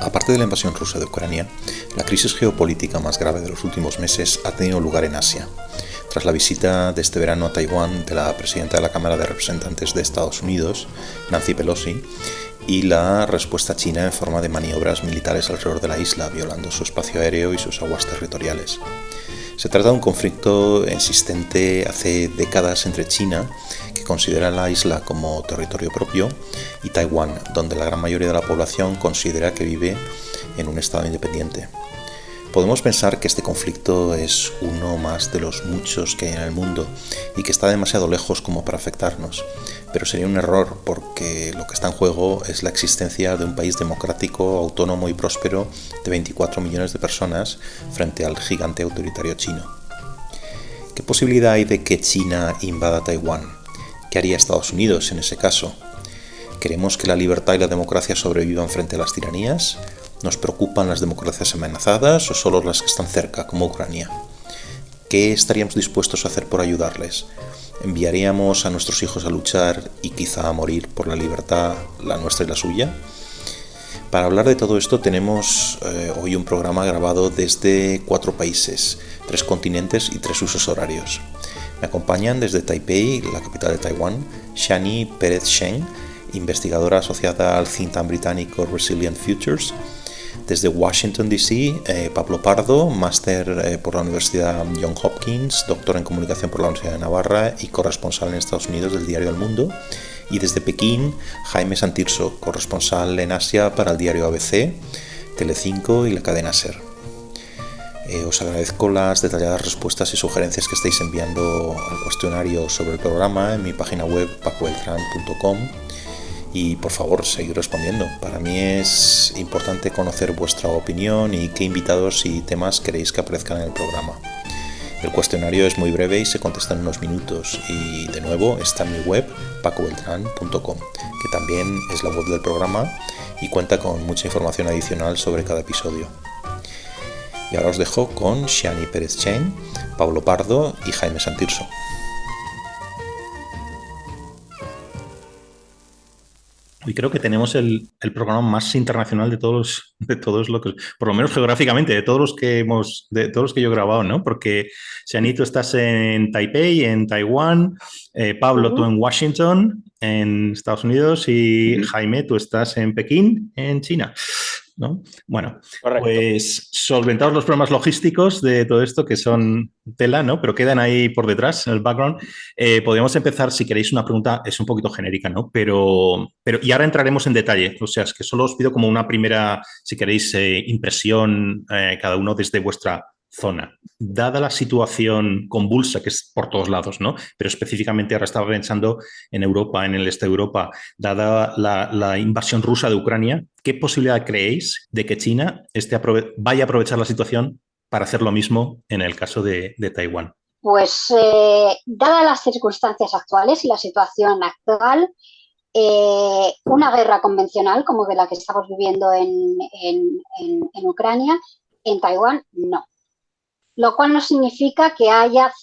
Aparte de la invasión rusa de Ucrania, la crisis geopolítica más grave de los últimos meses ha tenido lugar en Asia, tras la visita de este verano a Taiwán de la presidenta de la Cámara de Representantes de Estados Unidos, Nancy Pelosi, y la respuesta china en forma de maniobras militares alrededor de la isla, violando su espacio aéreo y sus aguas territoriales. Se trata de un conflicto existente hace décadas entre China, que considera la isla como territorio propio, y Taiwán, donde la gran mayoría de la población considera que vive en un estado independiente. Podemos pensar que este conflicto es uno más de los muchos que hay en el mundo y que está demasiado lejos como para afectarnos, pero sería un error porque lo que está en juego es la existencia de un país democrático, autónomo y próspero de 24 millones de personas frente al gigante autoritario chino. ¿Qué posibilidad hay de que China invada Taiwán? ¿Qué haría Estados Unidos en ese caso? ¿Queremos que la libertad y la democracia sobrevivan frente a las tiranías? ¿Nos preocupan las democracias amenazadas o solo las que están cerca, como Ucrania? ¿Qué estaríamos dispuestos a hacer por ayudarles? ¿Enviaríamos a nuestros hijos a luchar y quizá a morir por la libertad, la nuestra y la suya? Para hablar de todo esto tenemos hoy un programa grabado desde 4 países, 3 continentes y 3 usos horarios. Me acompañan desde Taipei, la capital de Taiwán, Shani Pérez Sheng, investigadora asociada al think tank británico Resilient Futures. Desde Washington, D.C., Pablo Pardo, máster por la Universidad Johns Hopkins, doctor en comunicación por la Universidad de Navarra y corresponsal en Estados Unidos del diario El Mundo. Y desde Pekín, Jaime Santirso, corresponsal en Asia para el diario ABC, Telecinco y la cadena SER. Os agradezco las detalladas respuestas y sugerencias que estáis enviando al cuestionario sobre el programa en mi página web pacobeltran.com. Y por favor, seguid respondiendo. Para mí es importante conocer vuestra opinión y qué invitados y temas queréis que aparezcan en el programa. El cuestionario es muy breve y se contesta en unos minutos. Y de nuevo está en mi web, pacobeltran.com, que también es la web del programa y cuenta con mucha información adicional sobre cada episodio. Y ahora os dejo con Shani Pérez Chen, Pablo Pardo y Jaime Santirso. Y creo que tenemos el programa más internacional de todos los que, por lo menos geográficamente, de todos los que yo he grabado, ¿no? Porque, Shani, tú estás en Taipei, en Taiwán, Pablo, tú en Washington, en Estados Unidos, y Jaime, tú estás en Pekín, en China, ¿no? Bueno, Correcto. pues solventados los problemas logísticos de todo esto, que son tela, ¿no? Pero quedan ahí por detrás, en el background. Podríamos empezar, si queréis, una pregunta, es un poquito genérica, ¿no? Pero y ahora entraremos en detalle. O sea, es que solo os pido como una primera, si queréis, impresión, cada uno desde vuestra zona. Dada la situación convulsa, que es por todos lados, ¿no? Pero específicamente ahora estaba pensando en Europa, en el este de Europa, dada la invasión rusa de Ucrania, ¿qué posibilidad creéis de que China vaya a aprovechar la situación para hacer lo mismo en el caso de Taiwán? Pues dadas las circunstancias actuales y la situación actual, una guerra convencional como de la que estamos viviendo en Ucrania, en Taiwán, no. Lo cual no significa que haya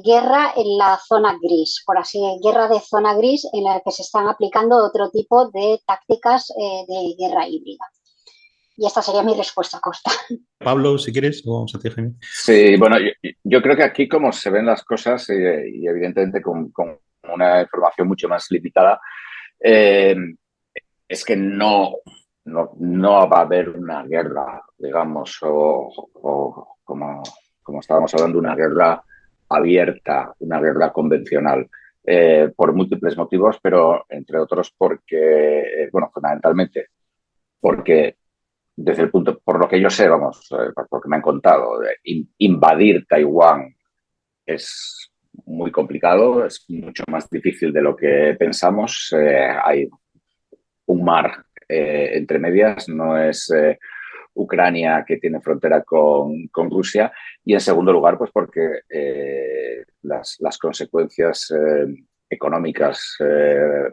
guerra en la zona gris, por así decirlo, guerra de zona gris en la que se están aplicando otro tipo de tácticas de guerra híbrida. Y esta sería mi respuesta, Costa. Pablo, si quieres, o vamos a ti, Jaime. Sí, bueno, yo creo que aquí como se ven las cosas y evidentemente con una información mucho más limitada, eh, es que no va a haber una guerra, digamos, o como estábamos hablando, una guerra abierta, una guerra convencional, por múltiples motivos, pero entre otros porque, bueno, fundamentalmente porque desde el punto, por lo que yo sé, vamos, porque me han contado, invadir Taiwán es muy complicado, es mucho más difícil de lo que pensamos. Hay un mar entre medias, no es Ucrania que tiene frontera con Rusia. Y en segundo lugar, pues porque las consecuencias económicas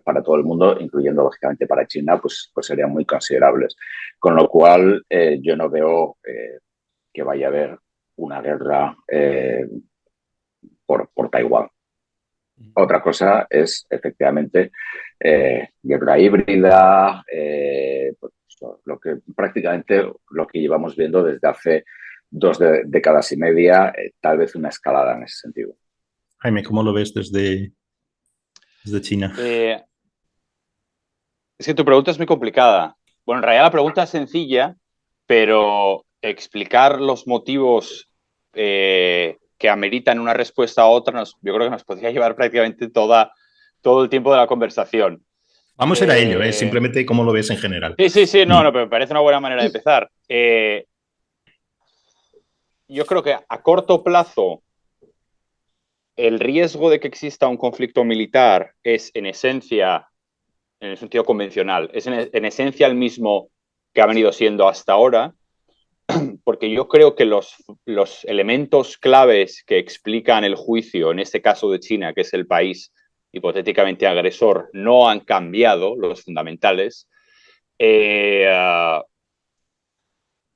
para todo el mundo, incluyendo lógicamente para China, pues serían muy considerables. Con lo cual, yo no veo que vaya a haber una guerra por Taiwán. Otra cosa es, efectivamente, guerra híbrida, pues, lo que prácticamente lo que llevamos viendo desde hace dos décadas y media, tal vez una escalada en ese sentido. Jaime, ¿cómo lo ves desde China? Es que tu pregunta es muy complicada. Bueno, en realidad la pregunta es sencilla, pero explicar los motivos que ameritan una respuesta a otra, yo creo que nos podría llevar prácticamente todo el tiempo de la conversación. Vamos a ir a ello, simplemente cómo lo ves en general. Sí, no, pero me parece una buena manera de empezar. Yo creo que a corto plazo el riesgo de que exista un conflicto militar es en esencia, en el sentido convencional, es en esencia el mismo que ha venido siendo hasta ahora, porque yo creo que los elementos claves que explican el juicio, en este caso de China, que es el país hipotéticamente agresor, no han cambiado, los fundamentales,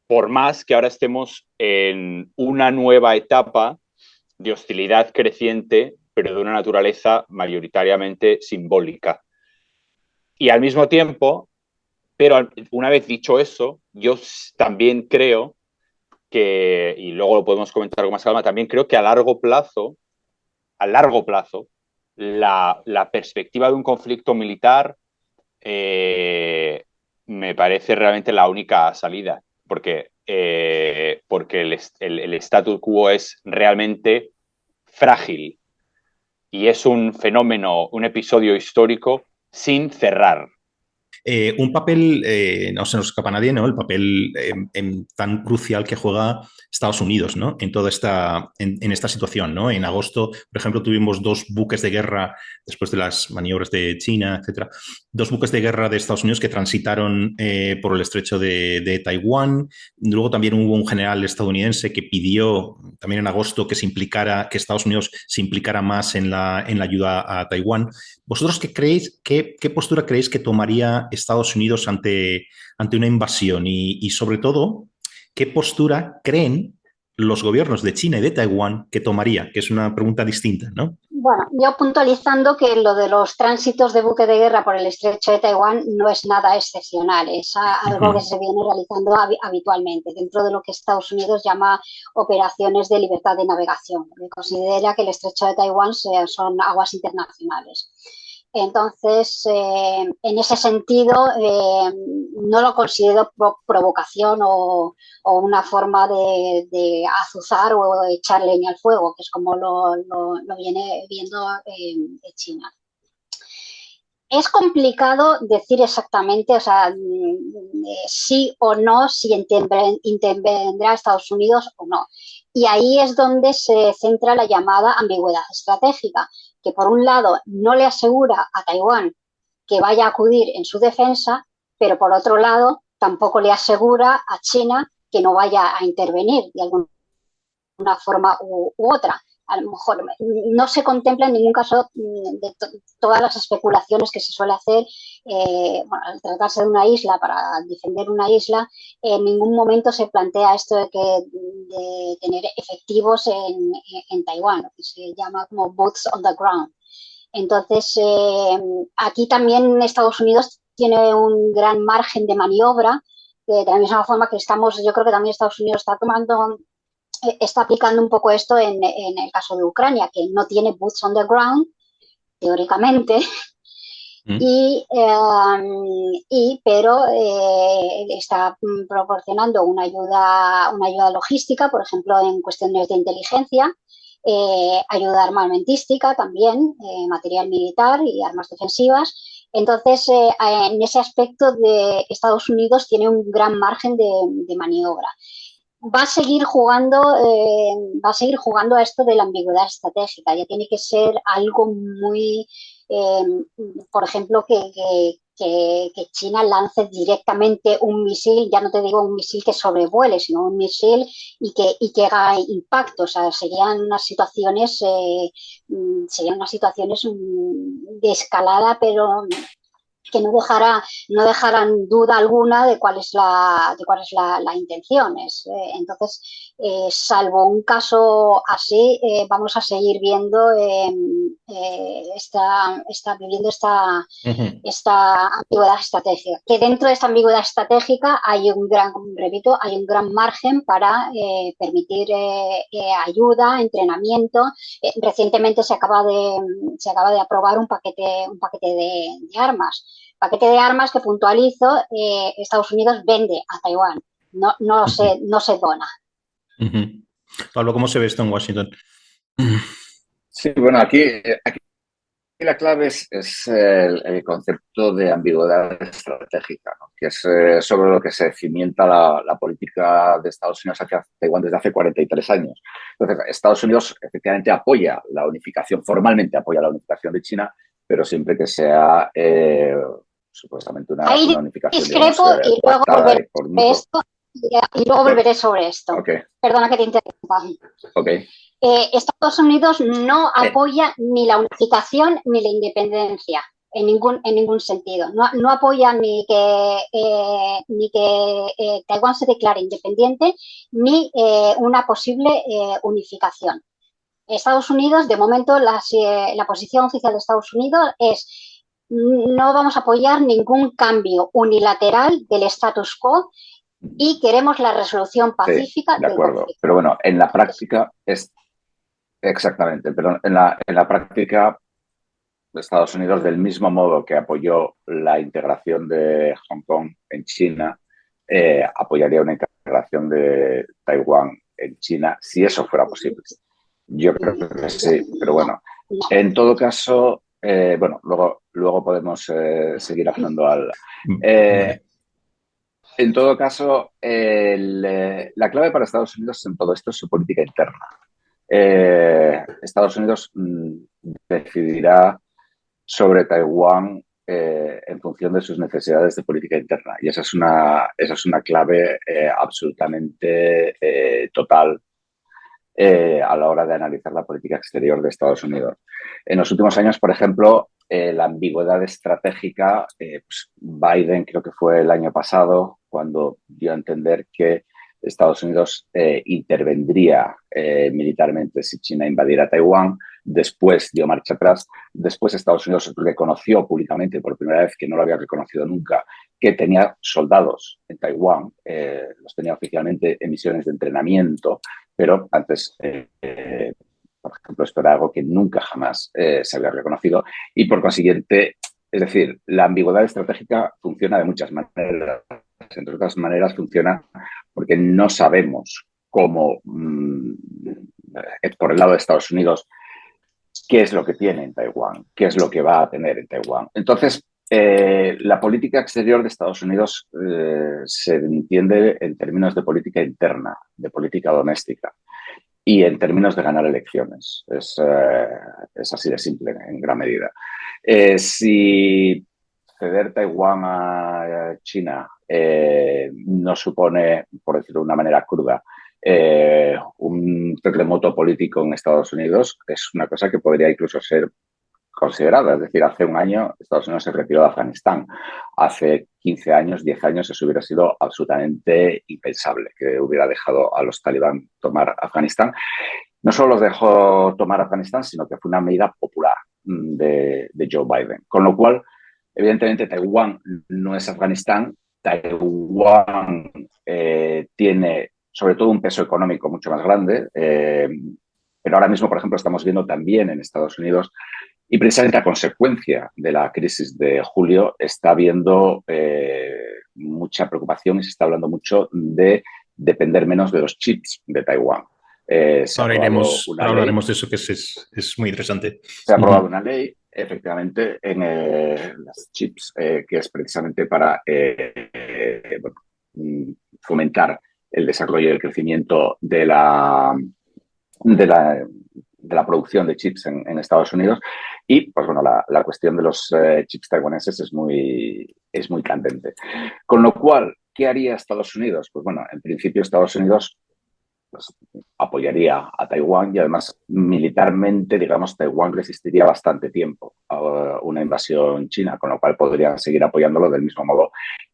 por más que ahora estemos en una nueva etapa de hostilidad creciente, pero de una naturaleza mayoritariamente simbólica. Y al mismo tiempo, pero una vez dicho eso, yo también creo que, y luego lo podemos comentar con más calma, también creo que a largo plazo, la perspectiva de un conflicto militar me parece realmente la única salida, porque el status quo es realmente frágil y es un fenómeno, un episodio histórico sin cerrar. Un papel, no se nos escapa a nadie, ¿no? El papel tan crucial que juega Estados Unidos, ¿no? En toda en esta situación, ¿no? En agosto, por ejemplo, tuvimos dos buques de guerra después de las maniobras de China, etcétera. Dos buques de guerra de Estados Unidos que transitaron por el estrecho de Taiwán. Luego también hubo un general estadounidense que pidió también en agosto que que Estados Unidos se implicara más en la ayuda a Taiwán. ¿Vosotros qué creéis, qué postura creéis que tomaría Estados Unidos ante una invasión? Y sobre todo, ¿qué postura creen los gobiernos de China y de Taiwán que tomaría? Que es una pregunta distinta, ¿no? Bueno, yo puntualizando que lo de los tránsitos de buque de guerra por el estrecho de Taiwán no es nada excepcional, es algo que se viene realizando habitualmente dentro de lo que Estados Unidos llama operaciones de libertad de navegación, porque considera que el estrecho de Taiwán son aguas internacionales. Entonces, en ese sentido, no lo considero provocación o una forma de azuzar o echar leña al fuego, que es como lo viene viendo China. Es complicado decir exactamente, o sea, sí o no, si intervendrá Estados Unidos o no. Y ahí es donde se centra la llamada ambigüedad estratégica, que por un lado no le asegura a Taiwán que vaya a acudir en su defensa, pero por otro lado tampoco le asegura a China que no vaya a intervenir de alguna forma u otra. A lo mejor no se contempla en ningún caso de todas las especulaciones que se suele hacer, bueno, al tratarse de una isla, para defender una isla, en ningún momento se plantea esto de tener efectivos en Taiwán, lo que se llama como boots on the ground. Entonces, aquí también Estados Unidos tiene un gran margen de maniobra, de la misma forma que yo creo que también Estados Unidos está aplicando un poco esto en el caso de Ucrania, que no tiene boots on the ground, teóricamente, pero está proporcionando una ayuda logística, por ejemplo, en cuestiones de inteligencia, ayuda armamentística también, material militar y armas defensivas. Entonces, en ese aspecto de Estados Unidos tiene un gran margen de maniobra. Va a seguir jugando a esto de la ambigüedad estratégica. Ya tiene que ser algo muy, por ejemplo, que China lance directamente un misil, ya no te digo un misil que sobrevuele, sino un misil y que haga impacto. O sea, serían unas situaciones de escalada, pero que no dejaran duda alguna de cuál es la intención. Entonces, salvo un caso así, vamos a seguir viendo viviendo esta ambigüedad estratégica. Que dentro de esta ambigüedad estratégica hay un gran margen para permitir ayuda, entrenamiento. Recientemente se acaba de aprobar un paquete de armas. Paquete de armas que, puntualizo, Estados Unidos vende a Taiwán, no se dona. Pablo, ¿cómo se ve esto en Washington? Sí, bueno, aquí la clave es el concepto de ambigüedad estratégica, ¿no? Que es sobre lo que se cimienta la política de Estados Unidos hacia Taiwán desde hace 43 años. Entonces, Estados Unidos efectivamente formalmente apoya la unificación de China, pero siempre que sea supuestamente una unificación, discrepo, digamos, y luego volveré sobre esto. Okay. Perdona que te interrumpa. Okay. Estados Unidos no apoya ni la unificación ni la independencia en ningún sentido. No apoya ni que Taiwán se declare independiente ni una posible unificación. Estados Unidos, de momento, la posición oficial de Estados Unidos es: no vamos a apoyar ningún cambio unilateral del status quo y queremos la resolución pacífica de acuerdo, del conflicto. Pero bueno, en la práctica es exactamente, pero en la práctica Estados Unidos, del mismo modo que apoyó la integración de Hong Kong en China, apoyaría una integración de Taiwán en China si eso fuera posible. Yo creo que sí, pero bueno, en todo caso, luego podemos seguir hablando en todo caso, la clave para Estados Unidos en todo esto es su política interna. Estados Unidos decidirá sobre Taiwán en función de sus necesidades de política interna, y esa es una clave absolutamente total a la hora de analizar la política exterior de Estados Unidos. En los últimos años, por ejemplo, la ambigüedad estratégica, pues Biden, creo que fue el año pasado, cuando dio a entender que Estados Unidos intervendría militarmente si China invadiera Taiwán. Después dio marcha atrás. Después Estados Unidos reconoció públicamente, por primera vez, que no lo había reconocido nunca, que tenía soldados en Taiwán. Los tenía oficialmente en misiones de entrenamiento, pero antes, por ejemplo, esto era algo que nunca jamás se había reconocido. Y por consiguiente, es decir, la ambigüedad estratégica funciona de muchas maneras. Entre otras maneras, funciona porque no sabemos cómo, por el lado de Estados Unidos, qué es lo que tiene en Taiwán, qué es lo que va a tener en Taiwán. Entonces, la política exterior de Estados Unidos se entiende en términos de política interna, de política doméstica y en términos de ganar elecciones. Es así de simple, en gran medida. Si ceder Taiwán a China no supone, por decirlo de una manera cruda, un terremoto político en Estados Unidos, es una cosa que podría incluso ser considerada. Es decir, hace un año Estados Unidos se retiró de Afganistán. Hace 15 años, 10 años, eso hubiera sido absolutamente impensable, que hubiera dejado a los talibán tomar Afganistán. No solo los dejó tomar Afganistán, sino que fue una medida popular de Joe Biden. Con lo cual, evidentemente, Taiwán no es Afganistán. Taiwán tiene, sobre todo, un peso económico mucho más grande. Pero ahora mismo, por ejemplo, estamos viendo también en Estados Unidos, y precisamente a consecuencia de la crisis de julio, está habiendo mucha preocupación y se está hablando mucho de depender menos de los chips de Taiwán. Ahora hablaremos de eso, que es muy interesante. Se ha aprobado una ley, efectivamente, en las chips, que es precisamente para fomentar el desarrollo y el crecimiento de la producción de chips en Estados Unidos. Y, pues bueno, la cuestión de los chips taiwaneses es muy candente. Con lo cual, ¿qué haría Estados Unidos? Pues bueno, en principio Estados Unidos pues, apoyaría a Taiwán y además militarmente, digamos, Taiwán resistiría bastante tiempo a una invasión china, con lo cual podrían seguir apoyándolo del mismo modo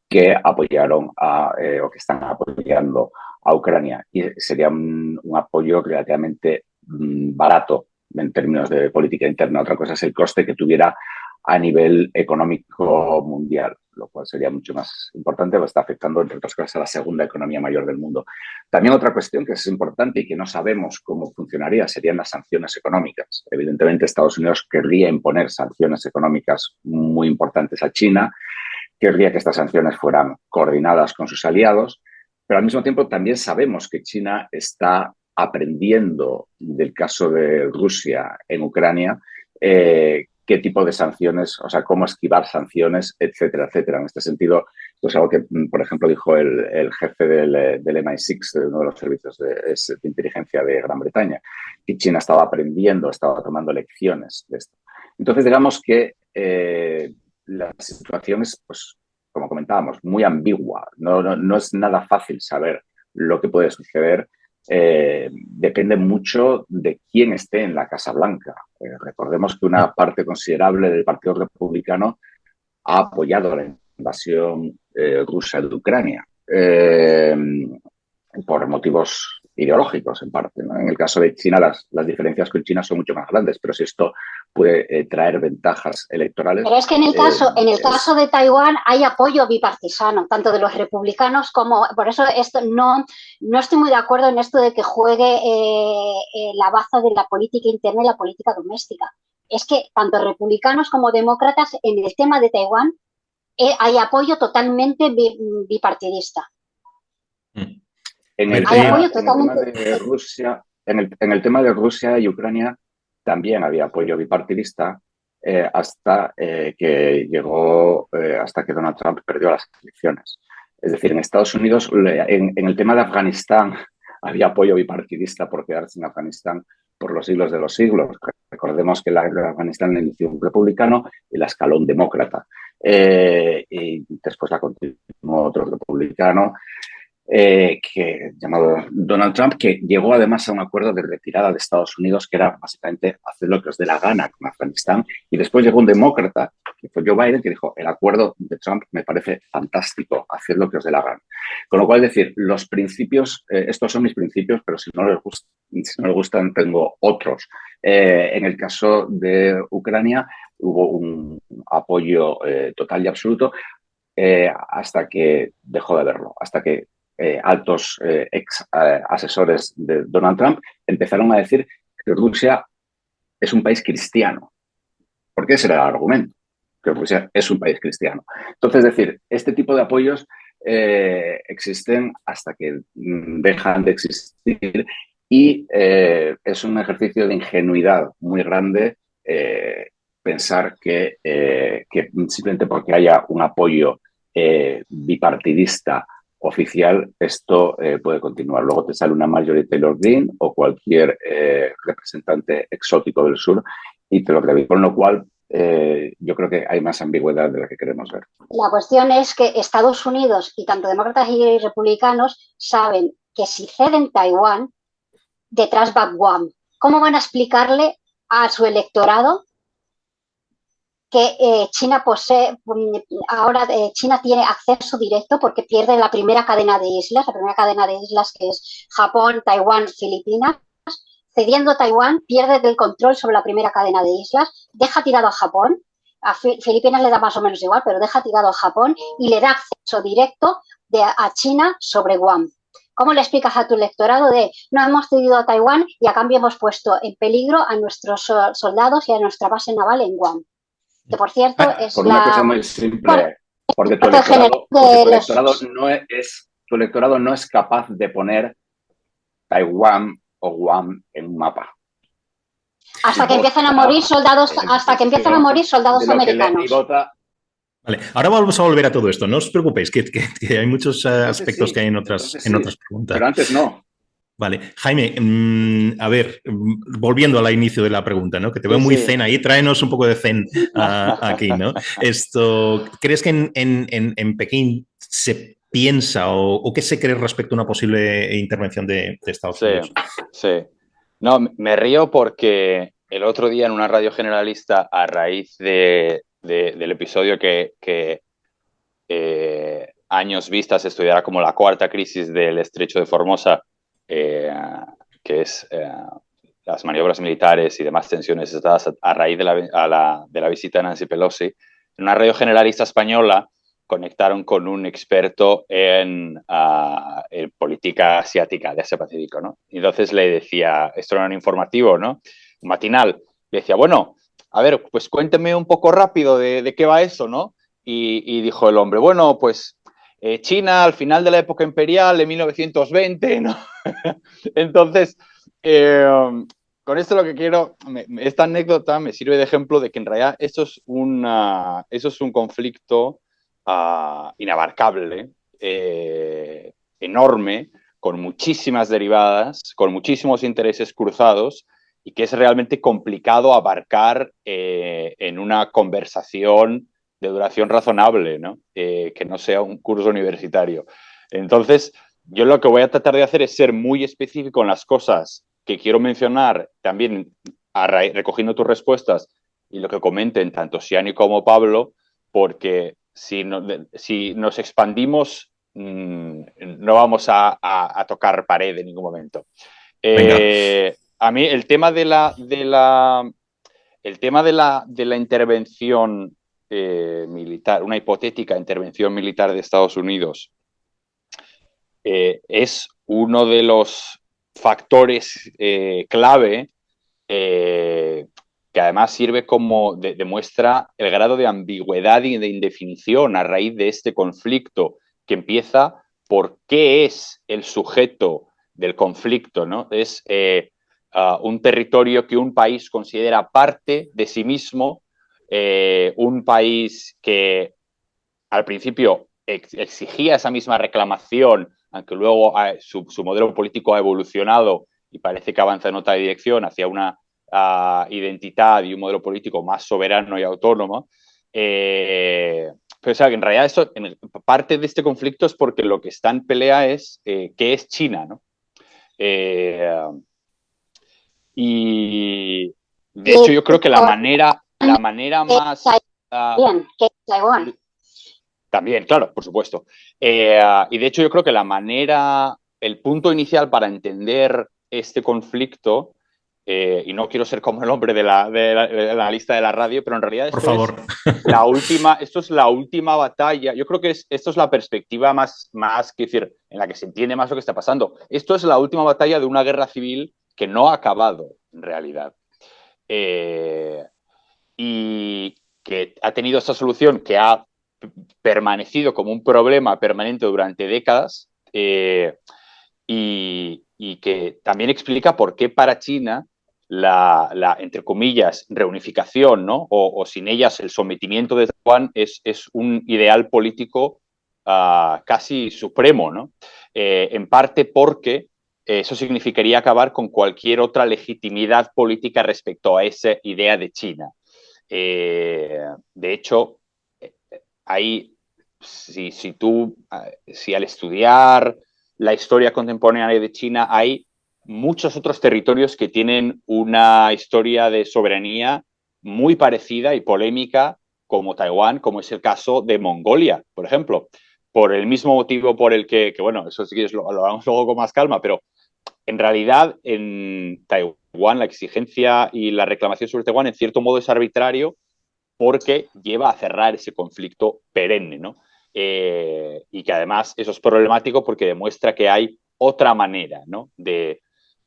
que apoyaron o que están apoyando a Ucrania y sería un apoyo relativamente barato en términos de política interna. Otra cosa es el coste que tuviera a nivel económico mundial, lo cual sería mucho más importante, pues está afectando, entre otras cosas, a la segunda economía mayor del mundo. También otra cuestión que es importante y que no sabemos cómo funcionaría serían las sanciones económicas. Evidentemente, Estados Unidos querría imponer sanciones económicas muy importantes a China, querría que estas sanciones fueran coordinadas con sus aliados, pero al mismo tiempo también sabemos que China está aprendiendo del caso de Rusia en Ucrania, qué tipo de sanciones, o sea, cómo esquivar sanciones, etcétera, etcétera. En este sentido, esto es algo que, por ejemplo, dijo el jefe del MI6, de uno de los servicios de inteligencia de Gran Bretaña, que China estaba aprendiendo, estaba tomando lecciones de esto. Entonces, digamos que la situación es, pues, como comentábamos, muy ambigua. No es nada fácil saber lo que puede suceder. Depende mucho de quién esté en la Casa Blanca. Recordemos que una parte considerable del Partido Republicano ha apoyado la invasión rusa de Ucrania por motivos ideológicos, en parte, ¿no? En el caso de China, las diferencias con China son mucho más grandes, pero si esto puede traer ventajas electorales... Pero es que en el caso de Taiwán hay apoyo bipartisano, tanto de los republicanos como... Por eso esto no estoy muy de acuerdo en esto de que juegue la baza de la política interna y la política doméstica. Es que tanto republicanos como demócratas en el tema de Taiwán hay apoyo totalmente bipartidista. En el tema de Rusia, en el tema de Rusia y Ucrania también había apoyo bipartidista hasta que Donald Trump perdió las elecciones. Es decir, en Estados Unidos, en el tema de Afganistán, había apoyo bipartidista por quedarse en Afganistán por los siglos de los siglos. Recordemos que la guerra de Afganistán la inició un republicano y la escaló un demócrata. Y después la continuó otro republicano. Llamado Donald Trump, que llegó además a un acuerdo de retirada de Estados Unidos que era básicamente hacer lo que os dé la gana con Afganistán, y después llegó un demócrata, que fue Joe Biden, que dijo, el acuerdo de Trump me parece fantástico, hacer lo que os dé la gana. Con lo cual, decir, los principios, estos son mis principios, pero si no les gustan, tengo otros. En el caso de Ucrania hubo un apoyo total y absoluto hasta que dejó de haberlo, hasta que altos ex asesores de Donald Trump empezaron a decir que Rusia es un país cristiano. Porque ese era el argumento, que Rusia es un país cristiano. Entonces, es decir, este tipo de apoyos existen hasta que dejan de existir y es un ejercicio de ingenuidad muy grande pensar que simplemente porque haya un apoyo bipartidista oficial, esto puede continuar. Luego te sale una Marjorie Taylor Greene o cualquier representante exótico del sur y te lo creo. Con lo cual, yo creo que hay más ambigüedad de la que queremos ver. La cuestión es que Estados Unidos y tanto demócratas y republicanos saben que si ceden Taiwán, detrás va Guam. ¿Cómo van a explicarle a su electorado que China posee, ahora China tiene acceso directo porque pierde la primera cadena de islas que es Japón, Taiwán, Filipinas? Cediendo Taiwán, pierde el control sobre la primera cadena de islas, deja tirado a Japón, a Filipinas le da más o menos igual, pero deja tirado a Japón y le da acceso directo a China sobre Guam. ¿Cómo le explicas a tu electorado de no hemos cedido a Taiwán y a cambio hemos puesto en peligro a nuestros soldados y a nuestra base naval en Guam? Que por cierto es por una cosa muy simple, porque tu electorado no es capaz de poner Taiwán o Guam en un mapa. Hasta que empiezan a morir soldados, americanos. Vale, ahora vamos a volver a todo esto. No os preocupéis, que hay muchos aspectos sí, que hay en otras preguntas. Pero antes no. Vale, Jaime, a ver, volviendo al inicio de la pregunta, ¿no? Que te veo muy zen ahí, tráenos un poco de zen aquí, ¿no? ¿Crees que en Pekín se piensa o qué se cree respecto a una posible intervención de Estados Unidos? Sí. No, me río porque el otro día en una radio generalista, a raíz del episodio que años vista se estudiará como la cuarta crisis del Estrecho de Formosa, que es las maniobras militares y demás tensiones dadas a raíz de la visita de Nancy Pelosi. En una radio generalista española conectaron con un experto en política asiática, de Asia-Pacífico, ¿no? Y entonces le decía, esto era un informativo, ¿no? Un matinal. Le decía, bueno, a ver, pues cuénteme un poco rápido de qué va eso, ¿no? Y dijo el hombre, bueno, pues China al final de la época imperial, en 1920, ¿no? Entonces, con esto lo que quiero, esta anécdota me sirve de ejemplo de que en realidad eso es un conflicto inabarcable, enorme, con muchísimas derivadas, con muchísimos intereses cruzados y que es realmente complicado abarcar en una conversación de duración razonable, ¿no? Que no sea un curso universitario. Entonces, yo lo que voy a tratar de hacer es ser muy específico en las cosas que quiero mencionar, también recogiendo tus respuestas y lo que comenten tanto Siani como Pablo, porque si nos expandimos, no vamos a tocar pared en ningún momento. A mí el tema de la intervención militar, una hipotética intervención militar de Estados Unidos, es uno de los factores clave que además sirve como demuestra el grado de ambigüedad y de indefinición a raíz de este conflicto que empieza por qué es el sujeto del conflicto, ¿no? Es un territorio que un país considera parte de sí mismo, un país que al principio exigía esa misma reclamación, aunque luego su modelo político ha evolucionado y parece que avanza en otra dirección hacia una identidad y un modelo político más soberano y autónomo. Pero o sea, que en realidad parte de este conflicto es porque lo que está en pelea es qué es China, ¿no? Y de hecho yo creo que la manera más... Bien, que es Taiwán. También, claro, por supuesto. Y de hecho yo creo que el punto inicial para entender este conflicto, y no quiero ser como el hombre de la lista de la radio, pero en realidad esto es la última batalla. Yo creo que esto es la perspectiva más que decir, en la que se entiende más lo que está pasando. Esto es la última batalla de una guerra civil que no ha acabado, en realidad. Y que ha tenido esta solución que ha permanecido como un problema permanente durante décadas, y que también explica por qué para China entre comillas, reunificación, ¿no? O sin ellas el sometimiento de Taiwán es un ideal político casi supremo, ¿no? En parte porque eso significaría acabar con cualquier otra legitimidad política respecto a esa idea de China. De hecho, si al estudiar la historia contemporánea de China hay muchos otros territorios que tienen una historia de soberanía muy parecida y polémica como Taiwán, como es el caso de Mongolia, por ejemplo, por el mismo motivo por el que bueno, eso sí que lo hablamos luego con más calma, pero en realidad en Taiwán la exigencia y la reclamación sobre Taiwán en cierto modo es arbitrario porque lleva a cerrar ese conflicto perenne, ¿no? Y que además eso es problemático porque demuestra que hay otra manera, ¿no?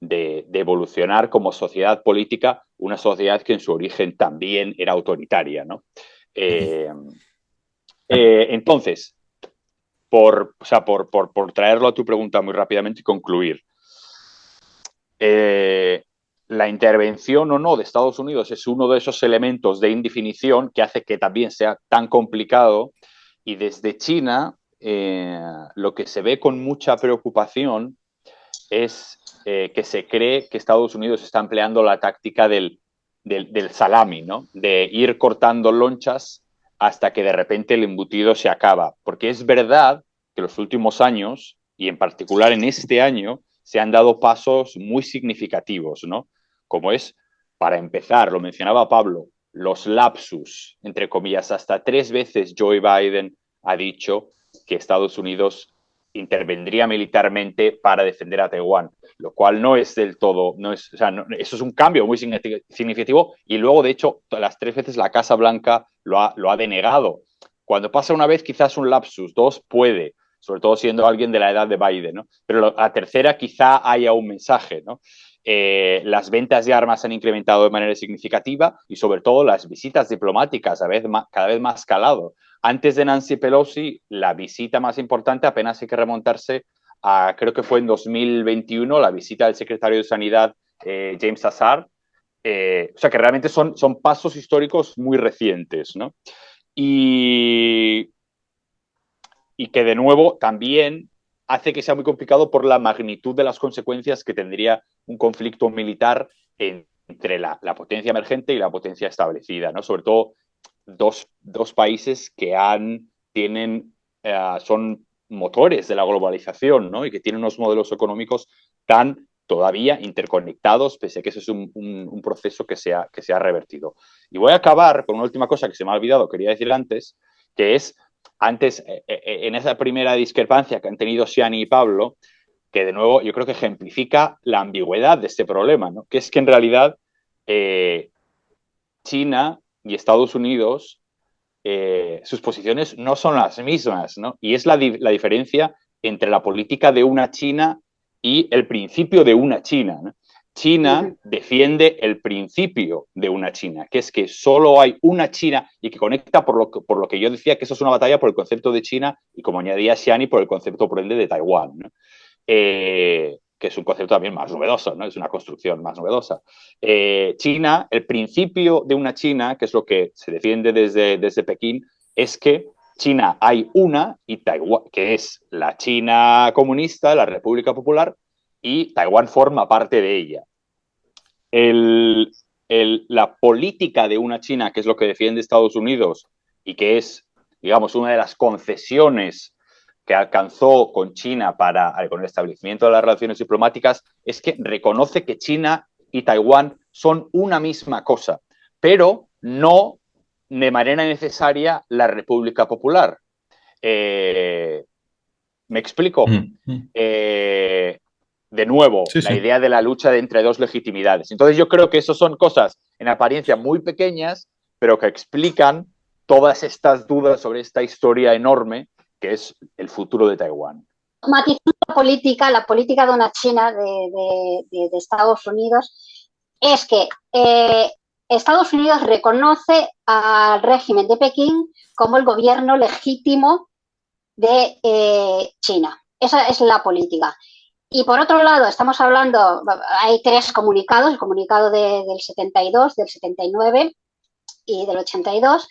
de evolucionar como sociedad política, una sociedad que en su origen también era autoritaria, ¿no? Entonces, por traerlo a tu pregunta muy rápidamente y concluir, la intervención o no de Estados Unidos es uno de esos elementos de indefinición que hace que también sea tan complicado, y desde China lo que se ve con mucha preocupación es que se cree que Estados Unidos está empleando la táctica del salami, ¿no? De ir cortando lonchas hasta que de repente el embutido se acaba. Porque es verdad que en los últimos años, y en particular en este año, se han dado pasos muy significativos, ¿no? Como es, para empezar, lo mencionaba Pablo, los lapsus, entre comillas, hasta 3 veces Joe Biden ha dicho que Estados Unidos intervendría militarmente para defender a Taiwán, lo cual no es del todo, no es, o sea, no, eso es un cambio muy significativo y luego, de hecho, las 3 veces la Casa Blanca lo ha denegado. Cuando pasa una vez, quizás un lapsus, 2 puede, sobre todo siendo alguien de la edad de Biden, ¿no? Pero la tercera quizá haya un mensaje, ¿no? Las ventas de armas han incrementado de manera significativa y sobre todo las visitas diplomáticas cada vez más calado. Antes de Nancy Pelosi, la visita más importante apenas hay que remontarse a, creo que fue en 2021, la visita del secretario de Sanidad, James Azar. O sea que realmente son pasos históricos muy recientes, ¿no? Y que de nuevo también hace que sea muy complicado por la magnitud de las consecuencias que tendría un conflicto militar entre la potencia emergente y la potencia establecida, ¿no? Sobre todo dos países que son motores de la globalización, ¿no? Y que tienen unos modelos económicos tan todavía interconectados, pese a que ese es un proceso que se ha revertido. Y voy a acabar con una última cosa que se me ha olvidado, quería decir antes, que es, en esa primera discrepancia que han tenido Xiani y Pablo, que de nuevo yo creo que ejemplifica la ambigüedad de este problema, ¿no? Que es que en realidad China y Estados Unidos, sus posiciones no son las mismas, ¿no? Y es la diferencia entre la política de una China y el principio de una China, ¿no? China defiende el principio de una China, que es que solo hay una China y que conecta por lo que yo decía, que eso es una batalla por el concepto de China y, como añadía Xiani, por el concepto, por ende, de Taiwán, ¿no? Que es un concepto también más novedoso, ¿no? Es una construcción más novedosa. China, el principio de una China, que es lo que se defiende desde Pekín, es que China hay una, y Taiwán, que es la China comunista, la República Popular, y Taiwán forma parte de ella. La política de una China, que es lo que defiende Estados Unidos y que es, digamos, una de las concesiones que alcanzó con China con el establecimiento de las relaciones diplomáticas, es que reconoce que China y Taiwán son una misma cosa, pero no de manera necesaria la República Popular. ¿Me explico? De nuevo, sí, la sí. idea de la lucha entre dos legitimidades. Entonces yo creo que eso son cosas en apariencia muy pequeñas, pero que explican todas estas dudas sobre esta historia enorme que es el futuro de Taiwán. Matizando la política de una China de Estados Unidos es que Estados Unidos reconoce al régimen de Pekín como el gobierno legítimo de China. Esa es la política. Y por otro lado, estamos hablando, hay 3 comunicados, el comunicado del 72, del 79 y del 82.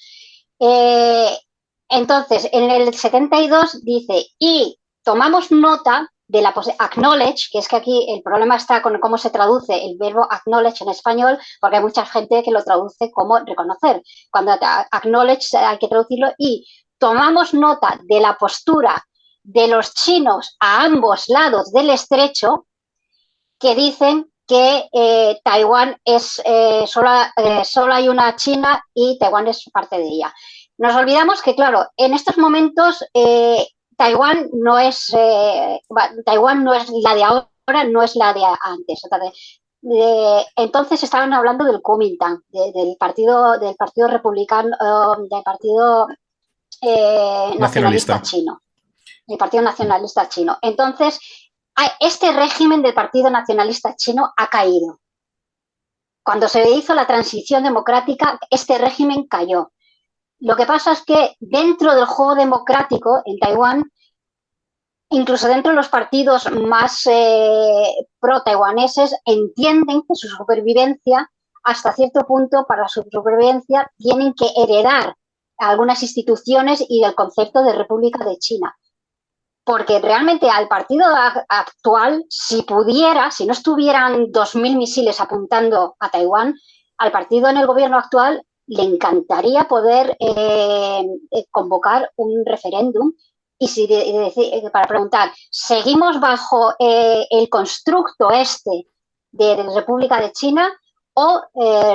Entonces, en el 72 dice, y tomamos nota de la acknowledge, que es que aquí el problema está con cómo se traduce el verbo acknowledge en español, porque hay mucha gente que lo traduce como reconocer. Cuando acknowledge hay que traducirlo, y tomamos nota de la postura de los chinos a ambos lados del estrecho, que dicen que Taiwán es solo hay una China y Taiwán es parte de ella. Nos olvidamos que, claro, en estos momentos Taiwán no es la de ahora, no es la de antes. Entonces estaban hablando del Kuomintang, del partido republicano, del partido nacionalista chino, el Partido Nacionalista Chino. Entonces, este régimen del Partido Nacionalista Chino ha caído. Cuando se hizo la transición democrática, este régimen cayó. Lo que pasa es que dentro del juego democrático en Taiwán, incluso dentro de los partidos más pro-taiwaneses, entienden que su supervivencia, hasta cierto punto, para su supervivencia, tienen que heredar algunas instituciones y el concepto de República de China. Porque realmente al partido actual, si no estuvieran 2.000 misiles apuntando a Taiwán, al partido en el gobierno actual le encantaría poder convocar un referéndum para preguntar, ¿seguimos bajo el constructo de República de China o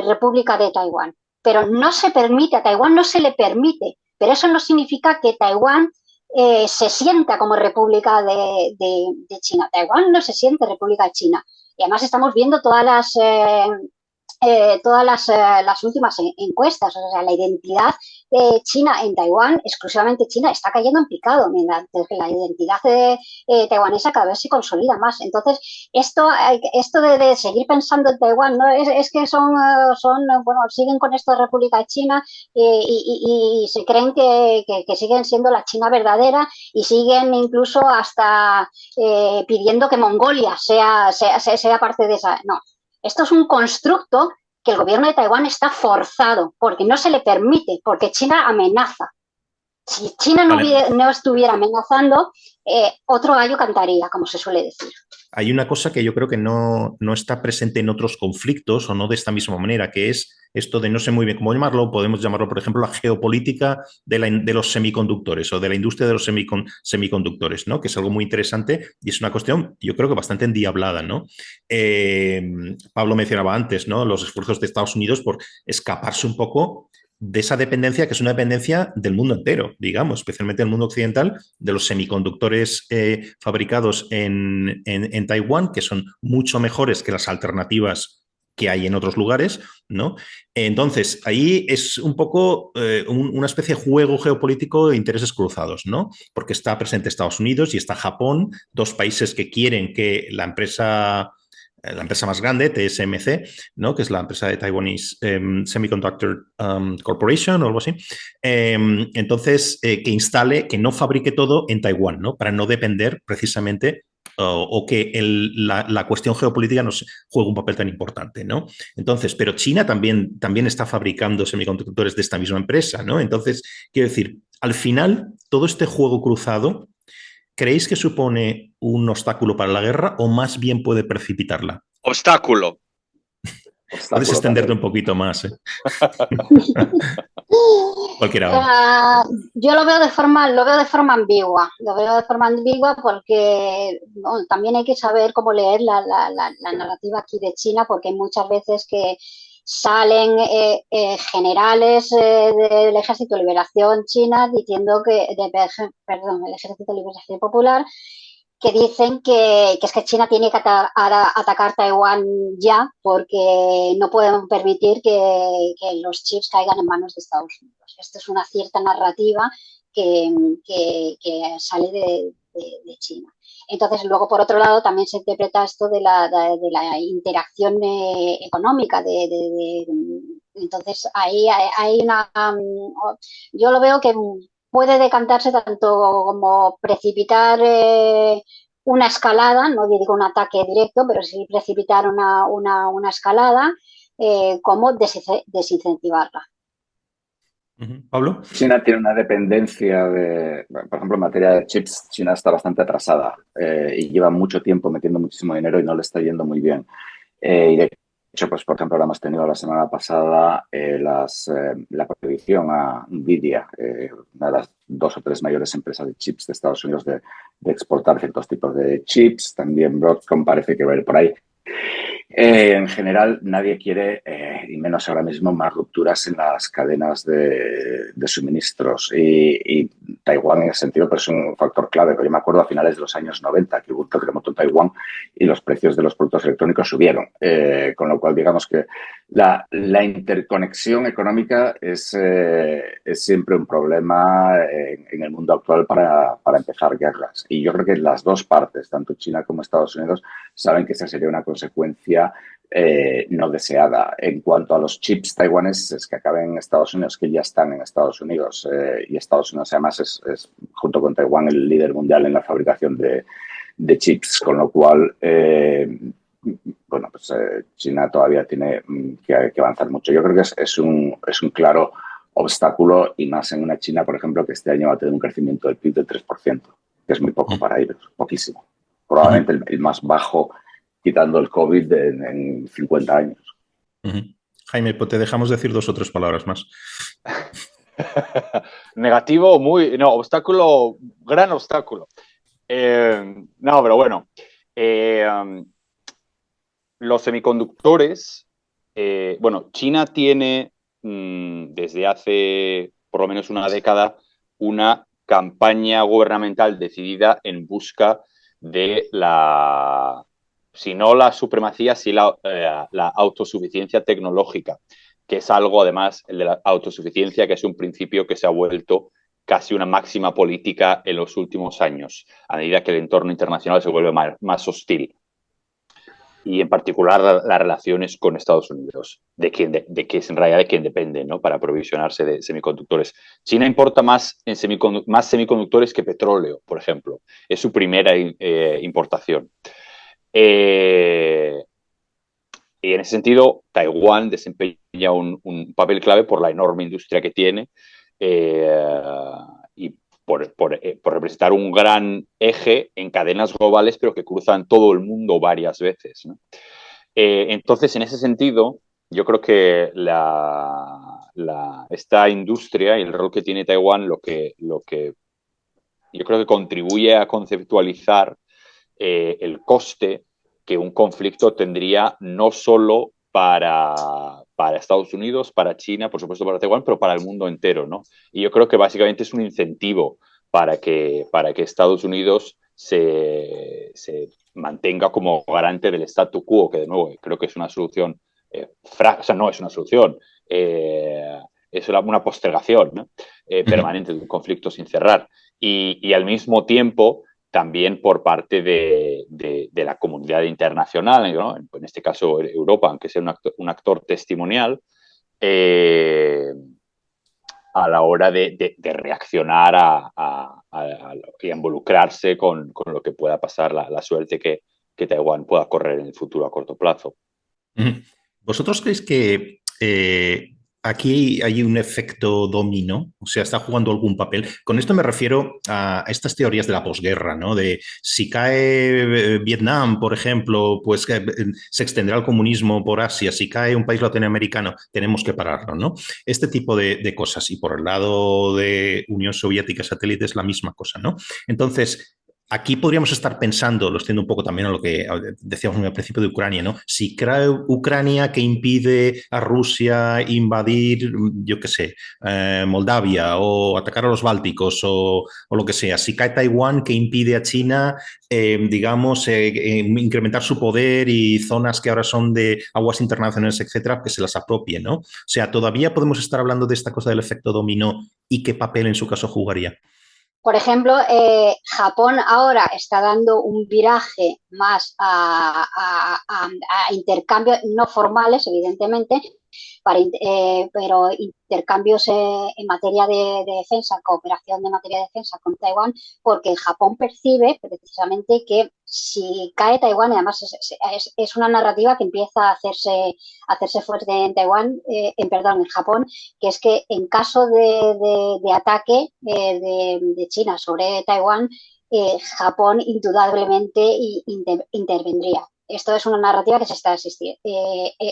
República de Taiwán? Pero no se permite, a Taiwán no se le permite, pero eso no significa que Taiwán se sienta como República de China. Taiwán no se siente República de China. Y además estamos viendo las últimas encuestas, o sea, la identidad china en Taiwán, exclusivamente china, está cayendo en picado, mientras que la identidad taiwanesa cada vez se consolida más. Entonces, esto de seguir pensando en Taiwán, ¿no? Es que bueno, siguen con esto de República de China y se creen que siguen siendo la China verdadera y siguen incluso hasta pidiendo que Mongolia sea parte de esa. No, esto es un constructo que el gobierno de Taiwán está forzado porque no se le permite, porque China amenaza. Si China no estuviera amenazando, otro gallo cantaría, como se suele decir. Hay una cosa que yo creo que no está presente en otros conflictos o no de esta misma manera, que es esto de no sé muy bien cómo llamarlo, podemos llamarlo, por ejemplo, la geopolítica de los semiconductores o de la industria de los semiconductores, ¿no? Que es algo muy interesante y es una cuestión, yo creo que bastante endiablada, ¿no? Pablo mencionaba antes, ¿no? Los esfuerzos de Estados Unidos por escaparse un poco de esa dependencia, que es una dependencia del mundo entero, digamos, especialmente del mundo occidental, de los semiconductores fabricados en Taiwán, que son mucho mejores que las alternativas que hay en otros lugares, ¿no? Entonces, ahí es un poco una especie de juego geopolítico de intereses cruzados, ¿no? Porque está presente Estados Unidos y está Japón, dos países que quieren que la empresa más grande, TSMC, ¿no? Que es la empresa de Taiwanese Semiconductor Corporation o algo así. Entonces, que instale, que no fabrique todo en Taiwán, ¿no? Para no depender precisamente o que la cuestión geopolítica nos juegue un papel tan importante, ¿no? Entonces, pero China también está fabricando semiconductores de esta misma empresa, ¿no? Entonces, quiero decir, al final, todo este juego cruzado, ¿creéis que supone un obstáculo para la guerra o más bien puede precipitarla? Obstáculo. Puedes extenderte un poquito más, ¿eh? Yo lo veo de forma ambigua. Lo veo de forma ambigua porque bueno, también hay que saber cómo leer la narrativa aquí de China, porque hay muchas veces que salen generales del Ejército de Liberación China diciendo el Ejército de Liberación Popular, que dicen que es que China tiene que atacar Taiwán ya porque no pueden permitir que los chips caigan en manos de Estados Unidos. Esto es una cierta narrativa que sale de China. Entonces, luego, por otro lado, también se interpreta esto de la interacción económica. Entonces, ahí hay una... yo lo veo que puede decantarse tanto como precipitar una escalada, no digo un ataque directo, pero sí precipitar una escalada, como desincentivarla. Pablo. China tiene una dependencia por ejemplo, en materia de chips, China está bastante atrasada y lleva mucho tiempo metiendo muchísimo dinero y no le está yendo muy bien. Y de hecho, pues, por ejemplo, ahora hemos tenido la semana pasada la prohibición a Nvidia, una de las 2 o 3 mayores empresas de chips de Estados Unidos, de exportar ciertos tipos de chips. También Broadcom parece que va a ir por ahí. En general, nadie quiere, y menos ahora mismo, más rupturas en las cadenas de suministros. Y Taiwán, en ese sentido, pues, es un factor clave. Yo me acuerdo a finales de los años 90 que hubo un terremoto en Taiwán y los precios de los productos electrónicos subieron. Con lo cual, digamos que la interconexión económica es siempre un problema en el mundo actual para empezar guerras. Y yo creo que las dos partes, tanto China como Estados Unidos, saben que esa sería una consecuencia no deseada. En cuanto a los chips taiwaneses que acaben en Estados Unidos, que ya están en Estados Unidos, y Estados Unidos además es, junto con Taiwán, el líder mundial en la fabricación de chips, con lo cual pues China todavía tiene que avanzar mucho. Yo creo que es un claro obstáculo, y más en una China, por ejemplo, que este año va a tener un crecimiento del PIB del 3%, que es muy poco para ellos, poquísimo. Probablemente el más bajo, quitando el COVID, en 50 años. Jaime, pues te dejamos decir 2 o 3 palabras más. Negativo, obstáculo, gran obstáculo. No, pero bueno. Los semiconductores, China tiene desde hace por lo menos una década una campaña gubernamental decidida en busca de si no la supremacía, sí la autosuficiencia tecnológica, que es algo, además, el de la autosuficiencia, que es un principio que se ha vuelto casi una máxima política en los últimos años, a medida que el entorno internacional se vuelve más hostil. Y en particular las relaciones con Estados Unidos, de que es en realidad de quien depende, ¿no?, para aprovisionarse de semiconductores. China importa más semiconductores que petróleo, por ejemplo. Es su primera importación. Y en ese sentido, Taiwán desempeña un papel clave por la enorme industria que tiene y por representar un gran eje en cadenas globales, pero que cruzan todo el mundo varias veces, ¿no? Entonces, en ese sentido, yo creo que esta industria y el rol que tiene Taiwán, lo que yo creo que contribuye a conceptualizar el coste que un conflicto tendría no solo para Estados Unidos, para China, por supuesto para Taiwán, pero para el mundo entero, ¿no? Y yo creo que básicamente es un incentivo para que Estados Unidos se mantenga como garante del statu quo, que de nuevo creo que es una solución, no es una solución, es una postergación, ¿no?, permanente de un conflicto sin cerrar. Y al mismo tiempo, también por parte de la comunidad internacional, ¿no?, en este caso Europa, aunque sea un actor testimonial, a la hora de reaccionar y involucrarse con lo que pueda pasar, la suerte que Taiwán pueda correr en el futuro a corto plazo. ¿Vosotros creéis que aquí hay un efecto dominó? O sea, ¿está jugando algún papel? Con esto me refiero a estas teorías de la posguerra, ¿no? De si cae Vietnam, por ejemplo, pues se extenderá el comunismo por Asia. Si cae un país latinoamericano, tenemos que pararlo, ¿no? Este tipo de cosas. Y por el lado de Unión Soviética satélite es la misma cosa, ¿no? Entonces, aquí podríamos estar pensando, lo extiendo un poco también a lo que decíamos al principio de Ucrania, ¿no? Si cae Ucrania, ¿qué impide a Rusia invadir, yo qué sé, Moldavia o atacar a los Bálticos o lo que sea? Si cae Taiwán, ¿qué impide a China, digamos, incrementar su poder y zonas que ahora son de aguas internacionales, etcétera, que se las apropie, ¿no? O sea, todavía podemos estar hablando de esta cosa del efecto dominó y qué papel en su caso jugaría. Por ejemplo, Japón ahora está dando un viraje más a intercambios no formales, evidentemente, pero intercambios en materia de defensa, cooperación de materia de defensa con Taiwán, porque Japón percibe precisamente que si cae Taiwán, y además es una narrativa que empieza a hacerse fuerte en Taiwán, en Japón, que es que en caso de ataque de China sobre Taiwán, Japón indudablemente intervendría. Esto es una narrativa que se está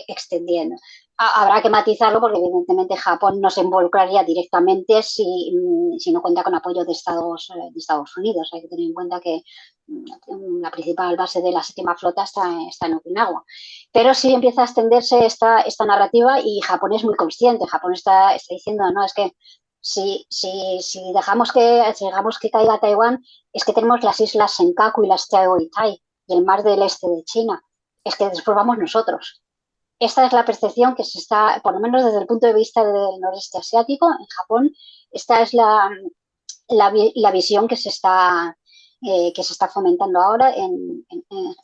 extendiendo. Habrá que matizarlo porque evidentemente Japón no se involucraría directamente si no cuenta con apoyo de Estados Unidos. Hay que tener en cuenta que la principal base de la séptima flota está en Okinawa. Pero sí empieza a extenderse esta narrativa y Japón es muy consciente. Japón está diciendo, no, es que si dejamos que caiga Taiwán, es que tenemos las islas Senkaku y las Diaoyutai y el mar del este de China. Es que después vamos nosotros. Esta es la percepción que se está, por lo menos desde el punto de vista del noreste asiático, en Japón, esta es la visión que se está fomentando ahora en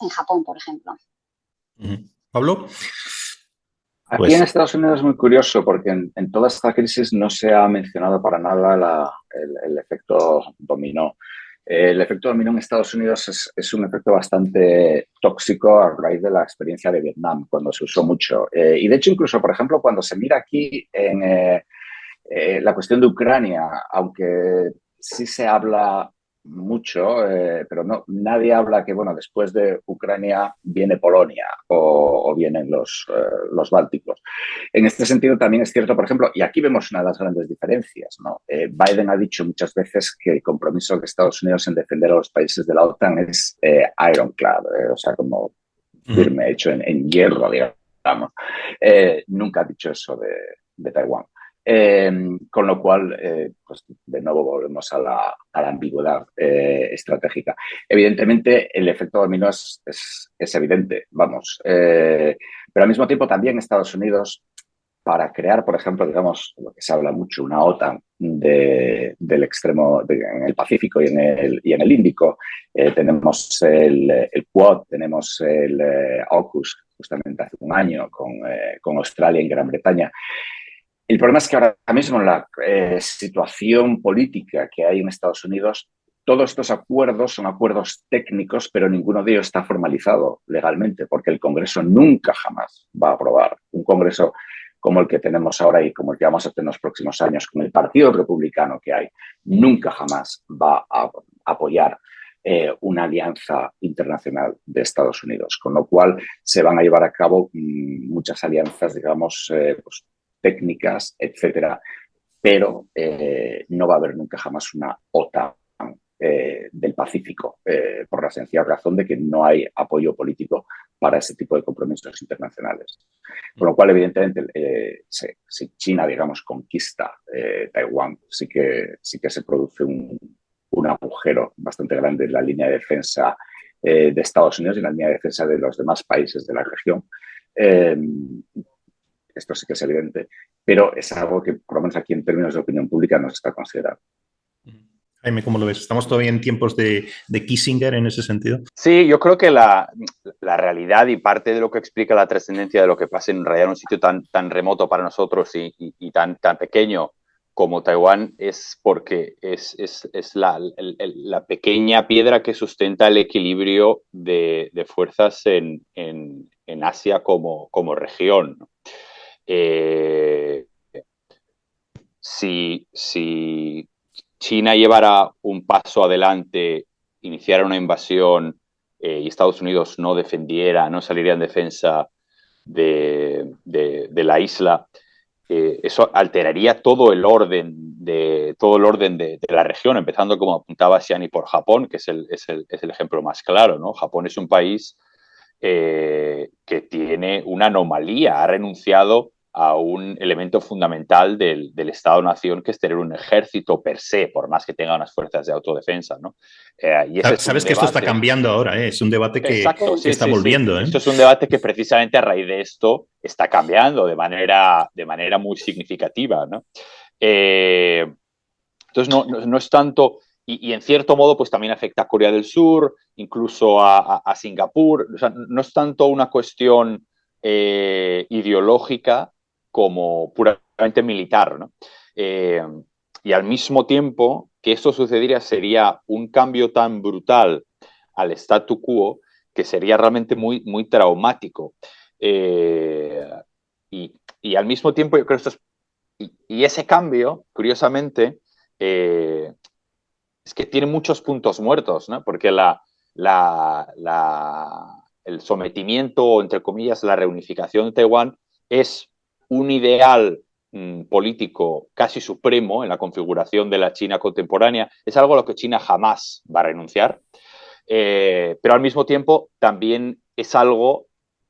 Japón, por ejemplo. ¿Pablo? Aquí en Estados Unidos es muy curioso porque en toda esta crisis no se ha mencionado para nada el efecto dominó. El efecto dominó en Estados Unidos es un efecto bastante tóxico a raíz de la experiencia de Vietnam, cuando se usó mucho. Y de hecho, incluso, por ejemplo, cuando se mira aquí en la cuestión de Ucrania, aunque sí se habla mucho, pero nadie habla que, bueno, después de Ucrania viene Polonia o vienen los Bálticos. En este sentido también es cierto, por ejemplo, y aquí vemos una de las grandes diferencias, ¿no? Biden ha dicho muchas veces que el compromiso de Estados Unidos en defender a los países de la OTAN es ironclad, o sea, como firme, hecho en hierro, digamos. Nunca ha dicho eso de Taiwán. Con lo cual, pues de nuevo volvemos a la ambigüedad estratégica. Evidentemente, el efecto dominó es evidente, vamos. Pero al mismo tiempo también Estados Unidos, para crear, por ejemplo, digamos, lo que se habla mucho, una OTAN del extremo en el Pacífico y en el Índico. Tenemos el Quad, tenemos el AUKUS, justamente hace un año, con Australia y Gran Bretaña. El problema es que ahora mismo en la situación política que hay en Estados Unidos, todos estos acuerdos son acuerdos técnicos, pero ninguno de ellos está formalizado legalmente, porque el Congreso nunca jamás va a aprobar un Congreso como el que tenemos ahora y como el que vamos a tener en los próximos años, con el Partido Republicano que hay, nunca jamás va a apoyar una alianza internacional de Estados Unidos, con lo cual se van a llevar a cabo muchas alianzas, digamos, pues, técnicas, etcétera, pero no va a haber nunca jamás una OTAN del Pacífico, por la sencilla razón de que no hay apoyo político para ese tipo de compromisos internacionales. Con lo cual, evidentemente, si China, digamos, conquista Taiwán, sí que se produce un agujero bastante grande en la línea de defensa de Estados Unidos y en la línea de defensa de los demás países de la región. Esto sí que es evidente, pero es algo que, por lo menos aquí en términos de opinión pública, no se está considerando. Jaime, ¿cómo lo ves? ¿Estamos todavía en tiempos de Kissinger en ese sentido? Sí, yo creo que la realidad y parte de lo que explica la trascendencia de lo que pasa en realidad en un sitio tan remoto para nosotros y tan pequeño como Taiwán es porque es la pequeña piedra que sustenta el equilibrio de fuerzas en Asia como región, ¿no? Si China llevara un paso adelante, iniciara una invasión y Estados Unidos no defendiera, no saliera en defensa de la isla, eso alteraría todo el orden de la región, empezando, como apuntaba Xiani, por Japón, que es el ejemplo más claro, ¿no? Japón es un país que tiene una anomalía, ha renunciado a un elemento fundamental del Estado-Nación, que es tener un ejército per se, por más que tenga unas fuerzas de autodefensa, ¿no? Y sabes que esto está cambiando ahora, ¿eh? Es un debate que está volviendo. Esto es un debate que precisamente a raíz de esto está cambiando de manera muy significativa, ¿no? Entonces no es tanto... Y en cierto modo, pues también afecta a Corea del Sur, incluso a Singapur. O sea, no es tanto una cuestión ideológica como puramente militar, ¿no? Y al mismo tiempo que esto sucediera sería un cambio tan brutal al statu quo que sería realmente muy traumático. Y al mismo tiempo yo creo que esto es... Y ese cambio, curiosamente, es que tiene muchos puntos muertos, ¿no? Porque el sometimiento, entre comillas, la reunificación de Taiwán es un ideal político casi supremo en la configuración de la China contemporánea. Es algo a lo que China jamás va a renunciar, pero al mismo tiempo también es algo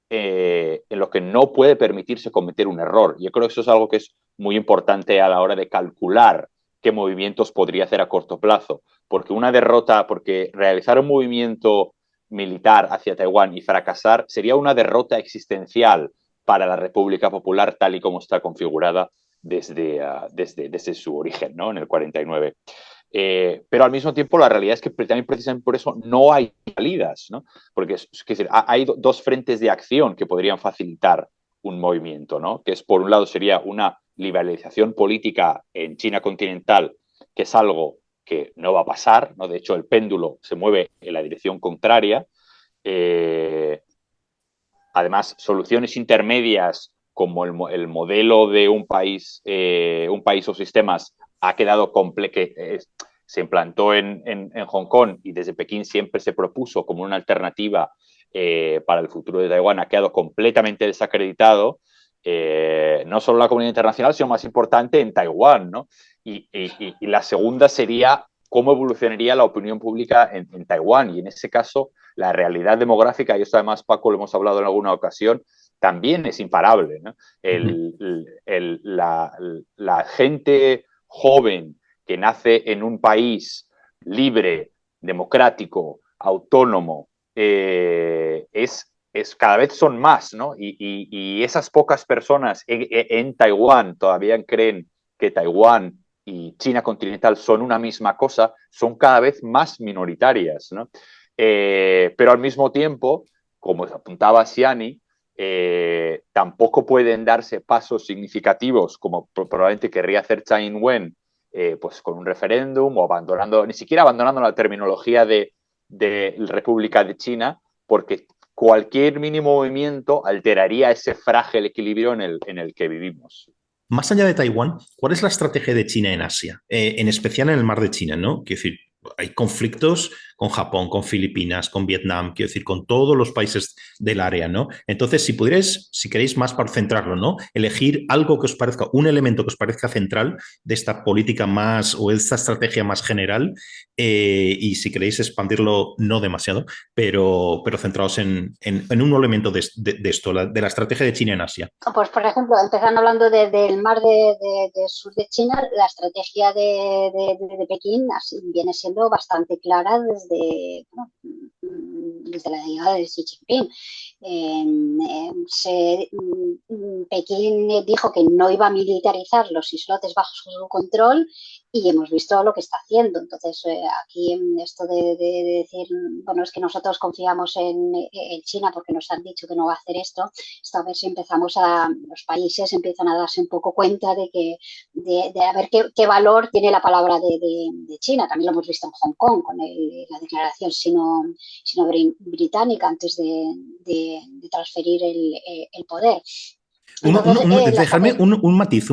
en lo que no puede permitirse cometer un error. Yo creo que eso es algo que es muy importante a la hora de calcular qué movimientos podría hacer a corto plazo, porque realizar un movimiento militar hacia Taiwán y fracasar sería una derrota existencial para la República Popular tal y como está configurada desde su origen, ¿no? En el 49. Pero al mismo tiempo la realidad es que también precisamente por eso no hay salidas, ¿no? Porque es decir, hay dos frentes de acción que podrían facilitar un movimiento, ¿no? Que es, por un lado, sería una liberalización política en China continental, que es algo que no va a pasar, ¿no? De hecho, el péndulo se mueve en la dirección contraria. Además, soluciones intermedias como el modelo de un país o sistemas ha quedado se implantó en Hong Kong y desde Pekín siempre se propuso como una alternativa para el futuro de Taiwán, ha quedado completamente desacreditado, no solo en la comunidad internacional, sino más importante en Taiwán, ¿no? Y la segunda sería cómo evolucionaría la opinión pública en Taiwán. Y en ese caso, la realidad demográfica, y esto además, Paco, lo hemos hablado en alguna ocasión, también es imparable, ¿no? La gente joven que nace en un país libre, democrático, autónomo, cada vez son más, ¿no? Y esas pocas personas en Taiwán todavía creen que Taiwán y China continental son una misma cosa, son cada vez más minoritarias, ¿no? Pero al mismo tiempo, como apuntaba Siani, tampoco pueden darse pasos significativos como probablemente querría hacer Tsai Ing-wen, pues con un referéndum o ni siquiera abandonando la terminología de República de China, porque cualquier mínimo movimiento alteraría ese frágil equilibrio en el que vivimos. Más allá de Taiwán, ¿cuál es la estrategia de China en Asia? En especial en el mar de China, ¿no? Quiero decir, hay conflictos con Japón, con Filipinas, con Vietnam, quiero decir, con todos los países del área, ¿no? Entonces, si queréis más para centrarlo, ¿no? Elegir algo que os parezca, un elemento que os parezca central de esta política más o esta estrategia más general, y si queréis expandirlo, no demasiado, pero centrados en un elemento de esto, de la estrategia de China en Asia. Pues, por ejemplo, empezando hablando del mar del sur de China, la estrategia de Pekín viene siendo bastante clara desde la llegada de Xi Jinping. Pekín dijo que no iba a militarizar los islotes bajo su control y hemos visto lo que está haciendo. Entonces, aquí esto de decir, bueno, es que nosotros confiamos en China porque nos han dicho que no va a hacer esto a ver si los países empiezan a darse un poco cuenta de a ver qué valor tiene la palabra de China. También lo hemos visto en Hong Kong con la declaración sino-británica antes de transferir el poder. Entonces, dejadme un matiz,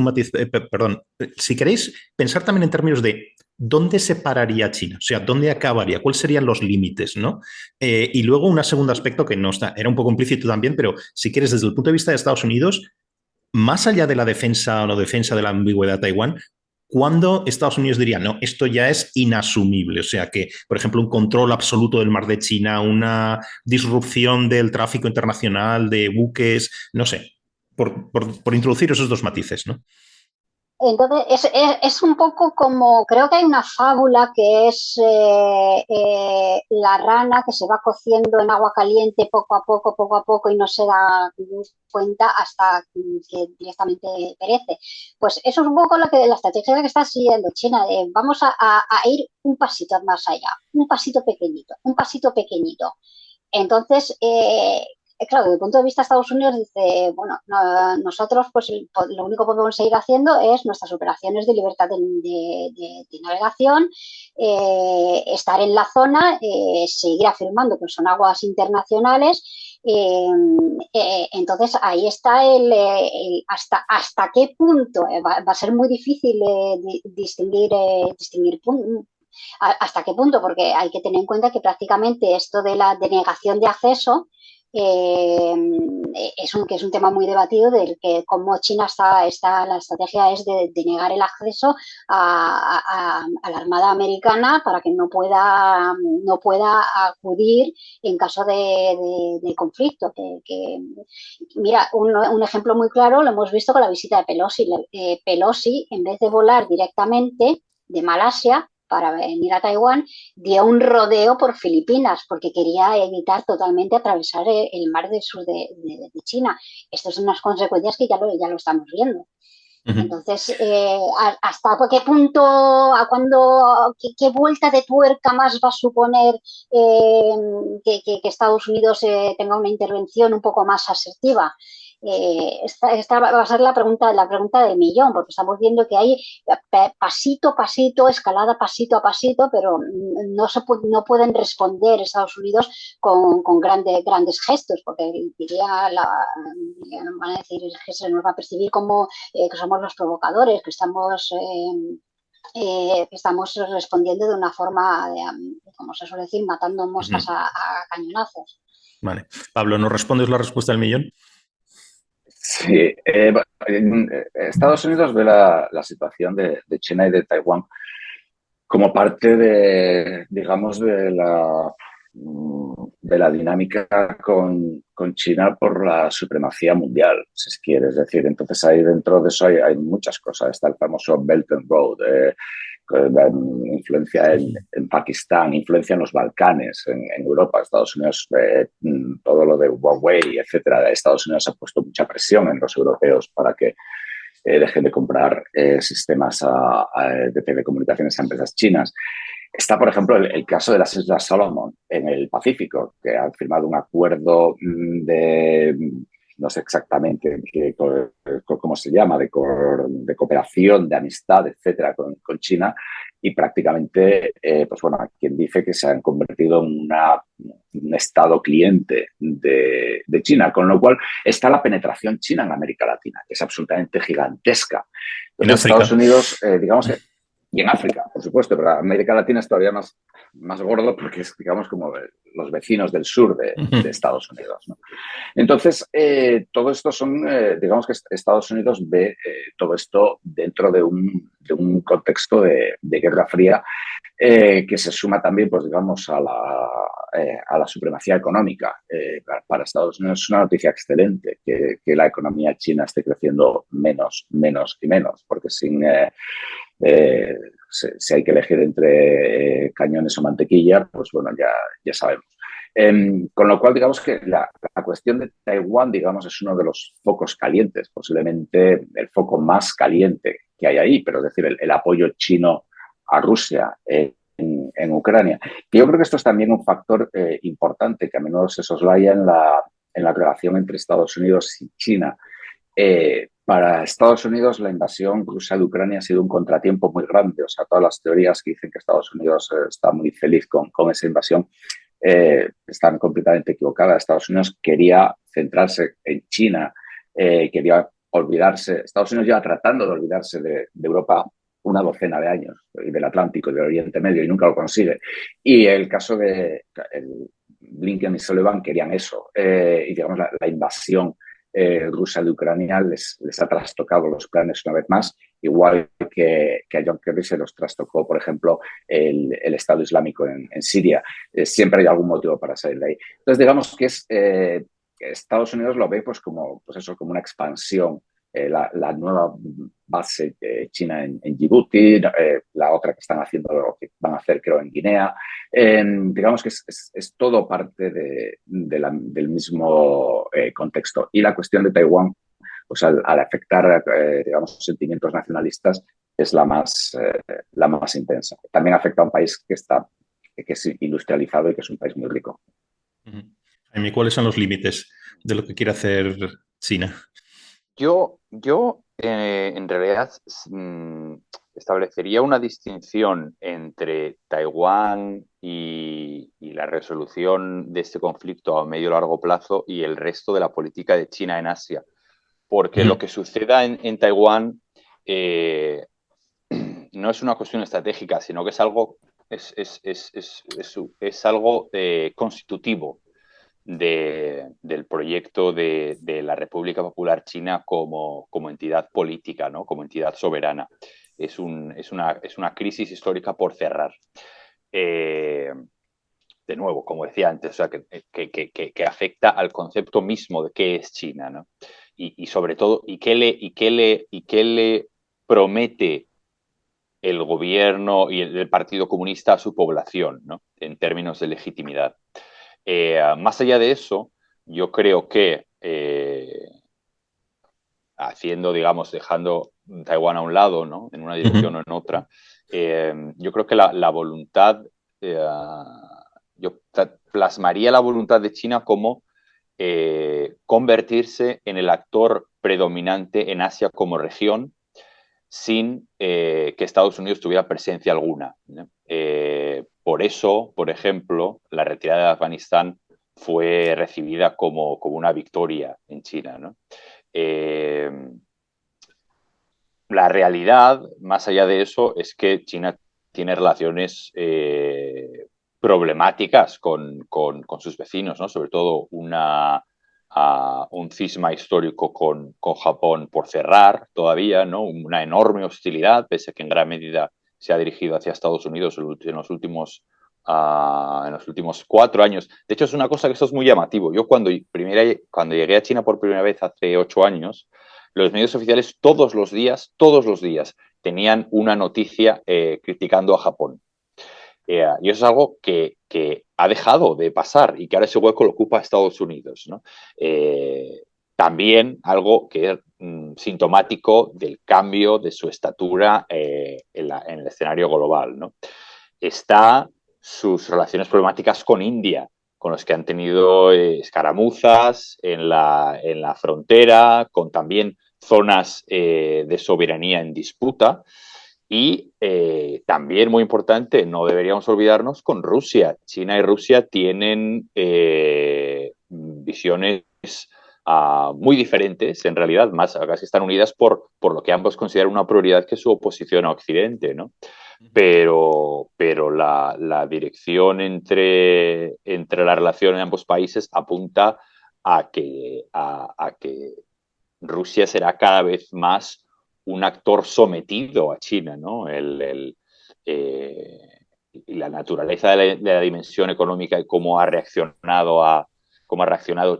perdón. Si queréis pensar también en términos de ¿dónde se pararía China? O sea, ¿dónde acabaría? ¿Cuáles serían los límites? ¿No? Y luego un segundo aspecto que no está, era un poco implícito también, pero si quieres, desde el punto de vista de Estados Unidos, más allá de la defensa o no defensa de la ambigüedad de Taiwán, ¿cuándo Estados Unidos diría, no, esto ya es inasumible? O sea, que, por ejemplo, un control absoluto del mar de China, una disrupción del tráfico internacional de buques, no sé, por introducir esos dos matices, ¿no? Entonces, es un poco como, creo que hay una fábula que es la rana que se va cociendo en agua caliente poco a poco y no se da cuenta hasta que directamente perece. Pues eso es un poco la estrategia que está siguiendo China. Vamos a ir un pasito más allá, un pasito pequeñito. Entonces, claro, desde el punto de vista de Estados Unidos dice, bueno, nosotros pues lo único que podemos seguir haciendo es nuestras operaciones de libertad de navegación, estar en la zona, seguir afirmando que son aguas internacionales. Entonces ahí está hasta qué punto va a ser muy difícil distinguir hasta qué punto, porque hay que tener en cuenta que prácticamente esto de la denegación de acceso es un tema muy debatido del que como China la estrategia es de negar el acceso a la Armada americana para que no pueda acudir en caso de conflicto. Mira, un ejemplo muy claro lo hemos visto con la visita de Pelosi. Pelosi, en vez de volar directamente de Malasia para venir a Taiwán, dio un rodeo por Filipinas porque quería evitar totalmente atravesar el mar del sur de China. Estas son unas consecuencias que ya lo estamos viendo. Entonces, ¿hasta qué punto, qué vuelta de tuerca más va a suponer que Estados Unidos tenga una intervención un poco más asertiva? Esta va a ser la pregunta del millón, porque estamos viendo que hay pasito a pasito, escalada pasito a pasito, pero no pueden responder Estados Unidos con grandes gestos, porque van a decir que se nos va a percibir como que somos los provocadores, que estamos respondiendo de una forma, como se suele decir, matando moscas a cañonazos. Vale. Pablo, ¿nos respondes la respuesta del millón? Sí, Estados Unidos ve la situación de China y de Taiwán como parte de, digamos, de de la dinámica con China por la supremacía mundial, si se quiere. Es decir, entonces ahí dentro de eso hay muchas cosas. Está el famoso Belt and Road, influencia en Pakistán, influencia en los Balcanes, en Europa, Estados Unidos, todo lo de Huawei, etcétera. Estados Unidos ha puesto mucha presión en los europeos para que dejen de comprar sistemas de telecomunicaciones a empresas chinas. Está, por ejemplo, el caso de las Islas Solomon en el Pacífico, que han firmado un acuerdo de, no sé exactamente cómo se llama, de cooperación, de amistad, etcétera, con China, y prácticamente, pues bueno, quien dice que se han convertido en un estado cliente de China, con lo cual está la penetración china en América Latina, que es absolutamente gigantesca. Entonces, en África. Estados Unidos, digamos que y en África, por supuesto, pero América Latina es todavía más gordo porque es, digamos, como los vecinos del sur de Estados Unidos, ¿no? Entonces, todo esto son, digamos que Estados Unidos ve todo esto dentro de un contexto de Guerra Fría que se suma también, pues digamos, a la supremacía económica. Para Estados Unidos es una noticia excelente que la economía china esté creciendo menos y menos, porque si hay que elegir entre cañones o mantequilla, pues bueno, ya sabemos. Con lo cual, digamos que la cuestión de Taiwán, digamos, es uno de los focos calientes, posiblemente el foco más caliente que hay ahí, pero es decir, el apoyo chino a Rusia en Ucrania. Y yo creo que esto es también un factor importante que a menudo se soslaya en la relación entre Estados Unidos y China. Para Estados Unidos la invasión rusa de Ucrania ha sido un contratiempo muy grande. O sea, todas las teorías que dicen que Estados Unidos está muy feliz con esa invasión están completamente equivocadas. Estados Unidos quería centrarse en China, quería olvidarse. Estados Unidos lleva tratando de olvidarse de Europa una docena de años, y del Atlántico y del Oriente Medio, y nunca lo consigue. Y el caso de Blinken y Sullivan querían eso, y digamos la invasión rusa de Ucrania les ha trastocado los planes una vez más, igual que a John Kerry se los trastocó, por ejemplo, el Estado Islámico en Siria. Siempre hay algún motivo para salir de ahí. Entonces, digamos que Estados Unidos lo ve pues como una expansión. La nueva base china en Djibouti, la otra que están haciendo, o que van a hacer, creo, en Guinea. Digamos que es todo parte del mismo contexto. Y la cuestión de Taiwán, pues al afectar, digamos, sentimientos nacionalistas, es la más intensa. También afecta a un país que es industrializado y que es un país muy rico. Jaime, ¿cuáles son los límites de lo que quiere hacer China? Yo en realidad establecería una distinción entre Taiwán y la resolución de este conflicto a medio y largo plazo y el resto de la política de China en Asia. Porque lo que suceda en Taiwán no es una cuestión estratégica, sino que es algo, es algo constitutivo del proyecto de la República Popular China como entidad política, ¿no? Como entidad soberana. Es una crisis histórica por cerrar. De nuevo, como decía antes, o sea, que afecta al concepto mismo de qué es China, ¿no? Y sobre todo, y qué le promete el gobierno y el Partido Comunista a su población, ¿no? En términos de legitimidad. Más allá de eso, yo creo que dejando Taiwán a un lado, ¿no? En una dirección o en otra, yo creo que la voluntad, yo plasmaría la voluntad de China como convertirse en el actor predominante en Asia como región, sin que Estados Unidos tuviera presencia alguna, ¿no? Por eso, por ejemplo, la retirada de Afganistán fue recibida como una victoria en China, ¿no? La realidad, más allá de eso, es que China tiene relaciones problemáticas con sus vecinos, ¿no? Sobre todo un cisma histórico con Japón por cerrar todavía, ¿no? Una enorme hostilidad, pese a que en gran medida se ha dirigido hacia Estados Unidos en los últimos en los últimos 4 años. De hecho, es una cosa que esto es muy llamativo. Yo cuando llegué a China por primera vez hace 8 años, los medios oficiales todos los días, tenían una noticia criticando a Japón. Y eso es algo que ha dejado de pasar y que ahora ese hueco lo ocupa Estados Unidos, ¿no? También algo que es sintomático del cambio de su estatura en el escenario global, ¿no? Está sus relaciones problemáticas con India, con los que han tenido escaramuzas en la frontera, con también zonas de soberanía en disputa. Y también, muy importante, no deberíamos olvidarnos con Rusia. China y Rusia tienen visiones muy diferentes, en realidad, más casi están unidas por lo que ambos consideran una prioridad, que es su oposición a Occidente, ¿no? Pero la dirección entre la relación en ambos países apunta a que Rusia será cada vez más un actor sometido a China, ¿no? Y la naturaleza de la dimensión económica y cómo ha reaccionado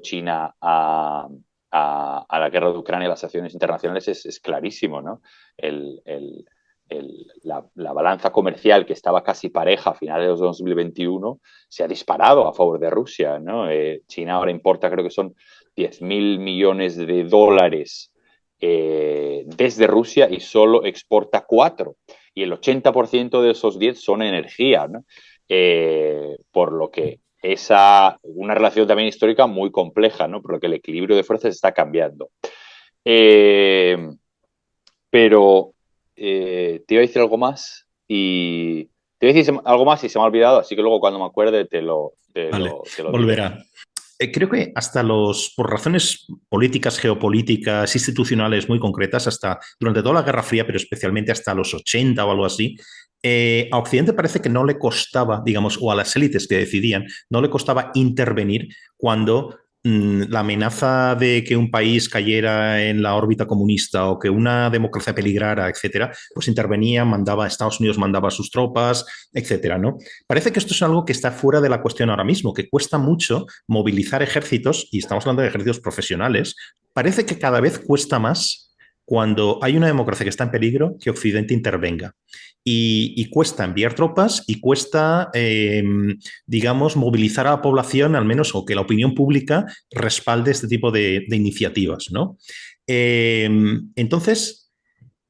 China a la guerra de Ucrania y las acciones internacionales es clarísimo, ¿no? La balanza comercial, que estaba casi pareja a finales de 2021, se ha disparado a favor de Rusia, ¿no? China ahora importa, creo que son 10.000 millones de dólares desde Rusia, y solo exporta 4. Y el 80% de esos 10 son energía, ¿no? Por lo que una relación también histórica muy compleja, ¿no? Por lo que el equilibrio de fuerzas está cambiando. Pero te iba a decir algo más y se me ha olvidado, así que luego cuando me acuerde te lo Volverá. diré. Creo que hasta por razones políticas, geopolíticas, institucionales muy concretas, hasta durante toda la Guerra Fría, pero especialmente hasta los 80 o algo así, a Occidente parece que no le costaba, digamos, o a las élites que decidían, no le costaba intervenir cuando la amenaza de que un país cayera en la órbita comunista o que una democracia peligrara, etcétera, pues intervenía, Estados Unidos mandaba sus tropas, etcétera, ¿no? Parece que esto es algo que está fuera de la cuestión ahora mismo, que cuesta mucho movilizar ejércitos, y estamos hablando de ejércitos profesionales. Parece que cada vez cuesta más cuando hay una democracia que está en peligro que Occidente intervenga. Y cuesta enviar tropas y cuesta, digamos, movilizar a la población, al menos, o que la opinión pública respalde este tipo de iniciativas, ¿no? Entonces,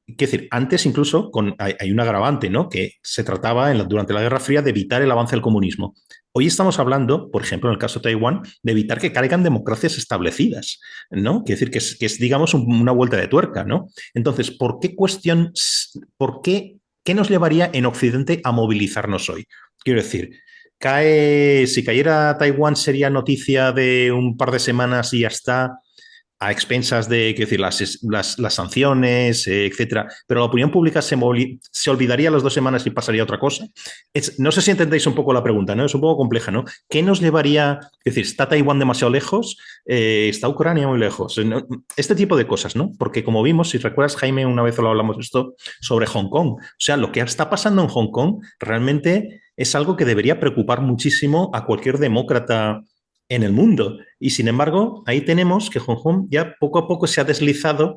quiero decir, antes incluso hay un agravante, ¿no? Que se trataba durante la Guerra Fría de evitar el avance del comunismo. Hoy estamos hablando, por ejemplo, en el caso de Taiwán, de evitar que caigan democracias establecidas, ¿no? Quiero decir que es digamos, una vuelta de tuerca, ¿no? Entonces, ¿qué nos llevaría en Occidente a movilizarnos hoy? Quiero decir, si cayera Taiwán sería noticia de un par de semanas y ya está, a expensas de, quiero decir, las sanciones, etcétera, pero la opinión pública se olvidaría las 2 semanas y pasaría a otra cosa. No sé si entendéis un poco la pregunta, ¿no? Es un poco compleja, ¿no? ¿Qué nos llevaría? Es decir, ¿está Taiwán demasiado lejos? ¿Está Ucrania muy lejos? ¿No? Este tipo de cosas, ¿no? Porque como vimos, si recuerdas, Jaime, una vez lo hablamos esto sobre Hong Kong. O sea, lo que está pasando en Hong Kong realmente es algo que debería preocupar muchísimo a cualquier demócrata en el mundo. Y sin embargo, ahí tenemos que Hong Kong ya poco a poco se ha deslizado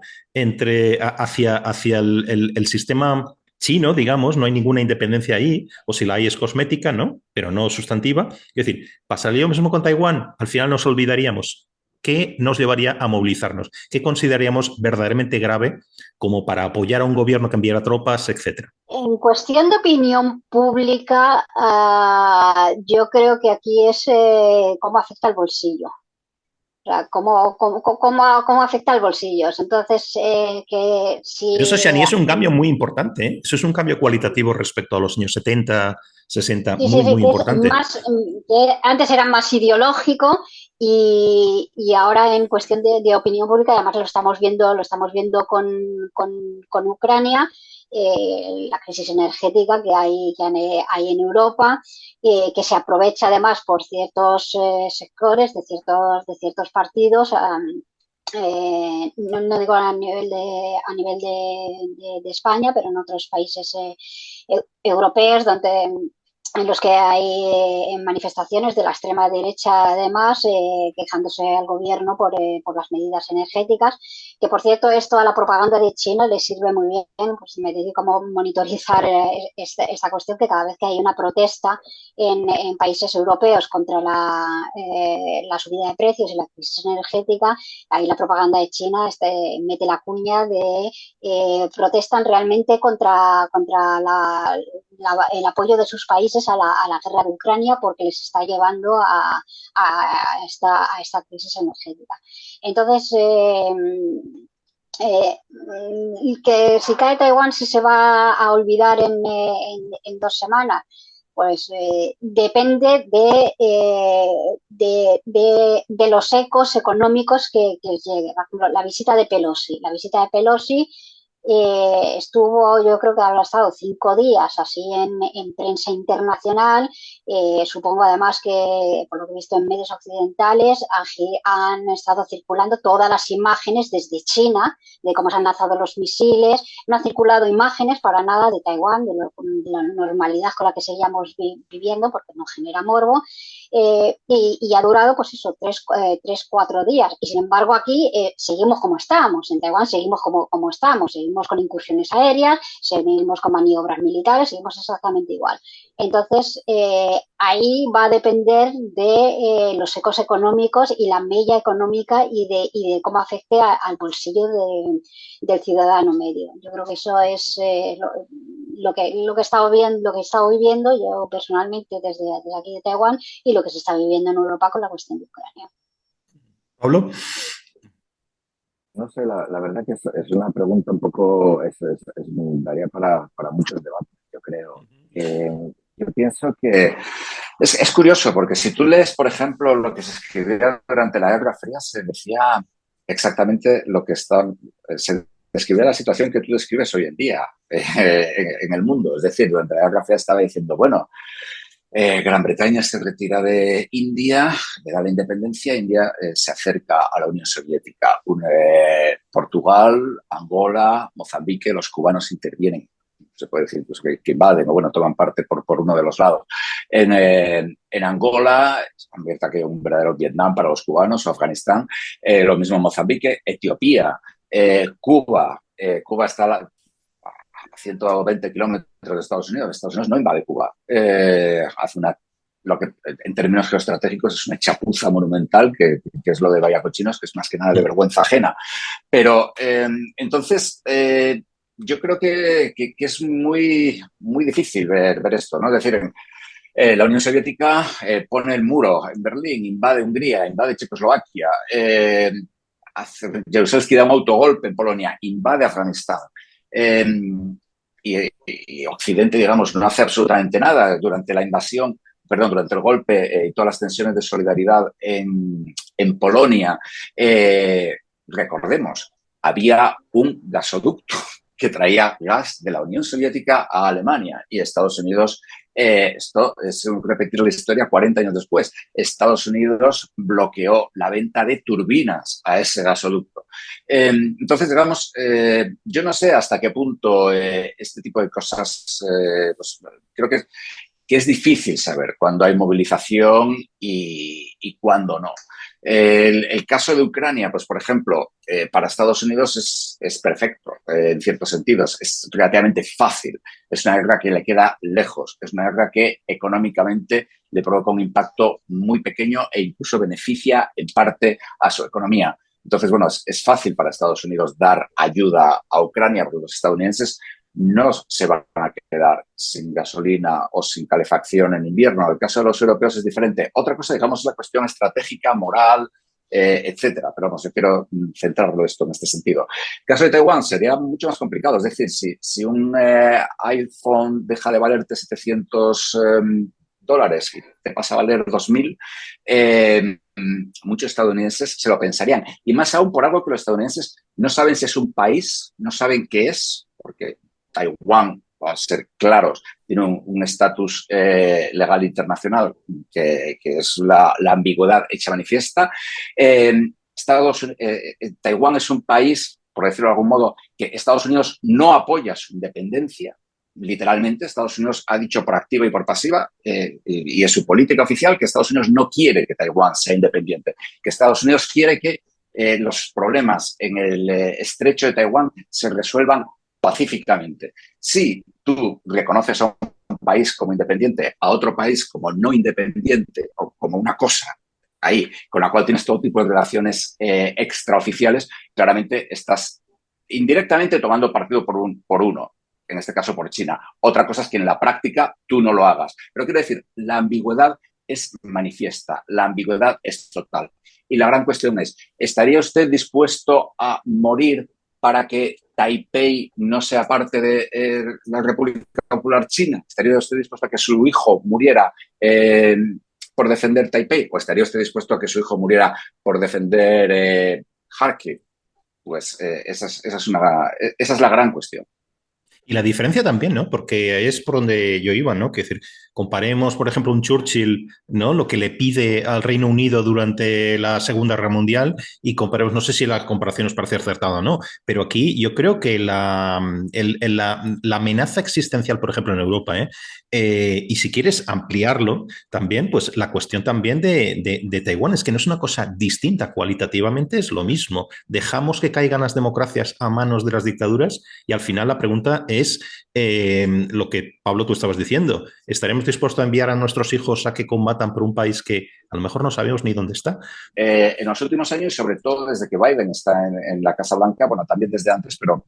hacia el sistema chino, digamos, no hay ninguna independencia ahí, o si la hay es cosmética, ¿no? Pero no sustantiva. Es decir, pasaría lo mismo con Taiwán, al final nos olvidaríamos. ¿Qué nos llevaría a movilizarnos? ¿Qué consideraríamos verdaderamente grave como para apoyar a un gobierno que enviara tropas, etcétera? En cuestión de opinión pública, yo creo que aquí es cómo afecta el bolsillo. O sea, cómo afecta el bolsillo. Entonces, que si... Pero eso, Shani, es un cambio muy importante, ¿eh? Eso es un cambio cualitativo respecto a los años 70, 60, Sí, muy, sí, muy que es importante. que antes era más ideológico y ahora en cuestión de opinión pública, además lo estamos viendo con Ucrania, la crisis energética que hay en Europa, que se aprovecha además por ciertos sectores de ciertos partidos. No digo a nivel de España, pero en otros países europeos donde en los que hay manifestaciones de la extrema derecha, además, quejándose al gobierno por las medidas energéticas, que por cierto esto a la propaganda de China le sirve muy bien, pues me dedico a monitorizar esta cuestión, que cada vez que hay una protesta en países europeos contra la subida de precios y la crisis energética, ahí la propaganda de China mete la cuña de protestan realmente contra el apoyo de sus países a la guerra de Ucrania, porque les está llevando a esta crisis energética. Entonces, que si cae Taiwán, si se va a olvidar en 2 semanas, pues depende de los ecos económicos que llegue. Por ejemplo, la visita de Pelosi. La visita de Pelosi estuvo, yo creo que habrá estado 5 días así en prensa internacional. Supongo además que, por lo que he visto en medios occidentales, han estado circulando todas las imágenes desde China, de cómo se han lanzado los misiles. No han circulado imágenes para nada de Taiwán, de la normalidad con la que seguíamos viviendo, porque no genera morbo. Y ha durado, pues eso, 3-4 días. Y sin embargo, aquí seguimos como estamos. En Taiwán seguimos como estamos. Seguimos con incursiones aéreas, seguimos con maniobras militares, seguimos exactamente igual. Entonces, ahí va a depender de los ecos económicos y la mella económica y de cómo afecte al bolsillo del ciudadano medio. Yo creo que eso es lo que he estado viviendo yo personalmente desde aquí de Taiwán, y lo que se está viviendo en Europa con la cuestión de Ucrania. Pablo. No sé, la verdad que es una pregunta un poco, daría para muchos debates, yo creo. Yo pienso que es curioso, porque si tú lees, por ejemplo, lo que se escribía durante la Guerra Fría, se decía exactamente lo que se describía la situación que tú describes hoy en día en el mundo. Es decir, durante la Guerra Fría estaba diciendo, bueno, Gran Bretaña se retira de India, le da la independencia, India se acerca a la Unión Soviética. Portugal, Angola, Mozambique, los cubanos intervienen, se puede decir, pues, que invaden o bueno, toman parte por uno de los lados. En Angola se convierte aquí en un verdadero Vietnam para los cubanos, o Afganistán, lo mismo en Mozambique, Etiopía, Cuba. Cuba está a 120 kilómetros de Estados Unidos. Estados Unidos no invade Cuba. Hace lo que en términos geoestratégicos es una chapuza monumental, que es lo de Vallacochinos, que es más que nada de vergüenza ajena. Pero entonces yo creo que es muy, muy difícil ver esto, ¿no? Es decir, la Unión Soviética pone el muro en Berlín, invade Hungría, invade Checoslovaquia, Jaruzelski da un autogolpe en Polonia, invade Afganistán. Y Occidente, digamos, no hace absolutamente nada durante la invasión, durante el golpe y todas las tensiones de solidaridad en Polonia. Recordemos, había un gasoducto que traía gas de la Unión Soviética a Alemania, y Estados Unidos, esto es repetir la historia 40 años después, Estados Unidos bloqueó la venta de turbinas a ese gasoducto. Entonces, digamos, yo no sé hasta qué punto este tipo de cosas, pues creo que es difícil saber cuándo hay movilización y cuándo no. El caso de Ucrania, pues por ejemplo, para Estados Unidos es perfecto en ciertos sentidos, es relativamente fácil, es una guerra que le queda lejos, es una guerra que económicamente le provoca un impacto muy pequeño e incluso beneficia en parte a su economía. Entonces, bueno, es fácil para Estados Unidos dar ayuda a Ucrania, porque los estadounidenses no se van a quedar sin gasolina o sin calefacción en invierno. El caso de los europeos es diferente. Otra cosa, digamos, es la cuestión estratégica, moral, etcétera. Pero vamos, yo quiero centrarlo esto en este sentido. El caso de Taiwán sería mucho más complicado. Es decir, si un iPhone deja de valerte $700 y te pasa a valer 2.000, muchos estadounidenses se lo pensarían. Y más aún por algo que los estadounidenses no saben si es un país, no saben qué es, porque Taiwán, para ser claros, tiene un estatus legal internacional que es la ambigüedad hecha manifiesta. Taiwán es un país, por decirlo de algún modo, que Estados Unidos no apoya su independencia. literalmente Estados Unidos ha dicho por activa y por pasiva, y es su política oficial, que Estados Unidos no quiere que Taiwán sea independiente, que Estados Unidos quiere que los problemas en el estrecho de Taiwán se resuelvan pacíficamente. Si tú reconoces a un país como independiente, a otro país como no independiente o como una cosa ahí, con la cual tienes todo tipo de relaciones extraoficiales, claramente estás indirectamente tomando partido por uno, en este caso por China. Otra cosa es que en la práctica tú no lo hagas. Pero quiero decir, la ambigüedad es manifiesta, la ambigüedad es total. Y la gran cuestión es, ¿estaría usted dispuesto a morir para que Taipei no sea parte de la República Popular China? ¿Estaría usted dispuesto a que su hijo muriera por defender Taipei? ¿O estaría usted dispuesto a que su hijo muriera por defender Kharkiv? Pues esa es la gran cuestión. Y la diferencia también, ¿no? Porque es por donde yo iba, ¿no? Que es decir, comparemos, por ejemplo, un Churchill, ¿no? Lo que le pide al Reino Unido durante la Segunda Guerra Mundial y comparemos, no sé si la comparación os parece acertada o no, pero aquí yo creo que la amenaza existencial, por ejemplo, en Europa, y si quieres ampliarlo también, pues la cuestión también de Taiwán es que no es una cosa distinta, cualitativamente es lo mismo. Dejamos que caigan las democracias a manos de las dictaduras y al final la pregunta es lo que, Pablo, tú estabas diciendo. ¿Estaremos dispuestos a enviar a nuestros hijos a que combatan por un país que a lo mejor no sabemos ni dónde está? En los últimos años, y sobre todo desde que Biden está en la Casa Blanca, bueno, también desde antes, pero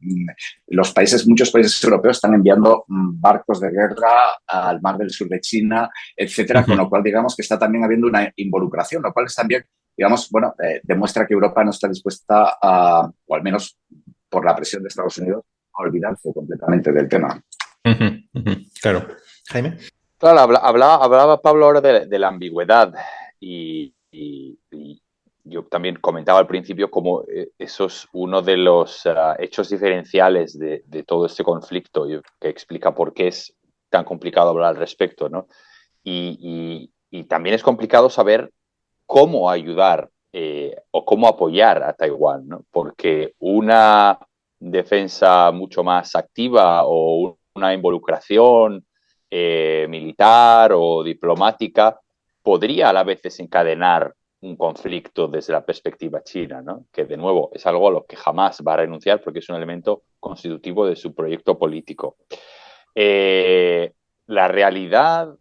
muchos países europeos están enviando barcos de guerra al mar del sur de China, etcétera, con lo cual digamos que está también habiendo una involucración, lo cual es también, digamos, bueno, demuestra que Europa no está dispuesta a, o al menos por la presión de Estados Unidos, a olvidarse completamente del tema. Claro. Jaime. Claro, hablaba Pablo ahora de la ambigüedad y yo también comentaba al principio cómo eso es uno de los hechos diferenciales de todo este conflicto, que explica por qué es tan complicado hablar al respecto, ¿no? Y también es complicado saber cómo ayudar o cómo apoyar a Taiwán, ¿no? Porque una defensa mucho más activa o una involucración militar o diplomática podría a la vez desencadenar un conflicto desde la perspectiva china, ¿no? Que de nuevo es algo a lo que jamás va a renunciar porque es un elemento constitutivo de su proyecto político. La realidad,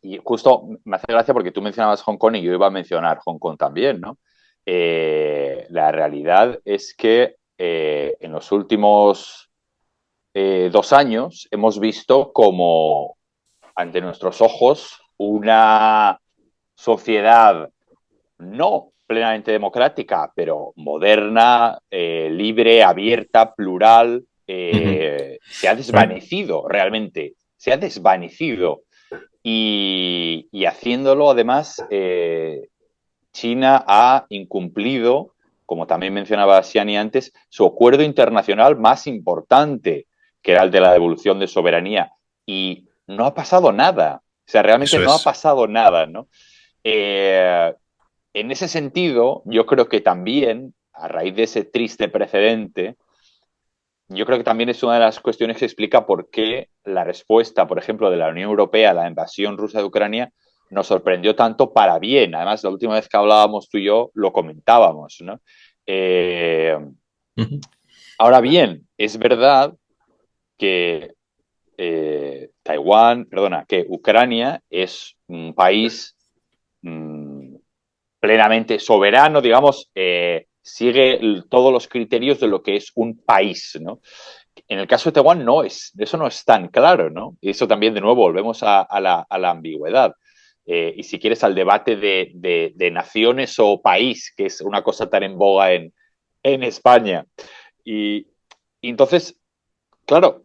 y justo me hace gracia porque tú mencionabas Hong Kong y yo iba a mencionar Hong Kong también, ¿no? La realidad es que en los últimos 2 años hemos visto como ante nuestros ojos una sociedad no plenamente democrática, pero moderna, libre, abierta, plural, se ha desvanecido realmente, se ha desvanecido. Y haciéndolo, además, China ha incumplido, como también mencionaba Xiani antes, su acuerdo internacional más importante, que era el de la devolución de soberanía. Y no ha pasado nada. O sea, realmente no ha pasado nada, ¿no? En ese sentido, yo creo que también, a raíz de ese triste precedente, yo creo que también es una de las cuestiones que explica por qué la respuesta, por ejemplo, de la Unión Europea a la invasión rusa de Ucrania nos sorprendió tanto para bien. Además, la última vez que hablábamos tú y yo lo comentábamos, ¿no? Ahora bien, es verdad que que Ucrania es un país plenamente soberano, digamos, sigue todos los criterios de lo que es un país, ¿no? En el caso de Taiwán eso no es tan claro, ¿no? Y eso también, de nuevo, volvemos a la ambigüedad. Y si quieres, al debate de naciones o país, que es una cosa tan en boga en España. Y entonces, claro,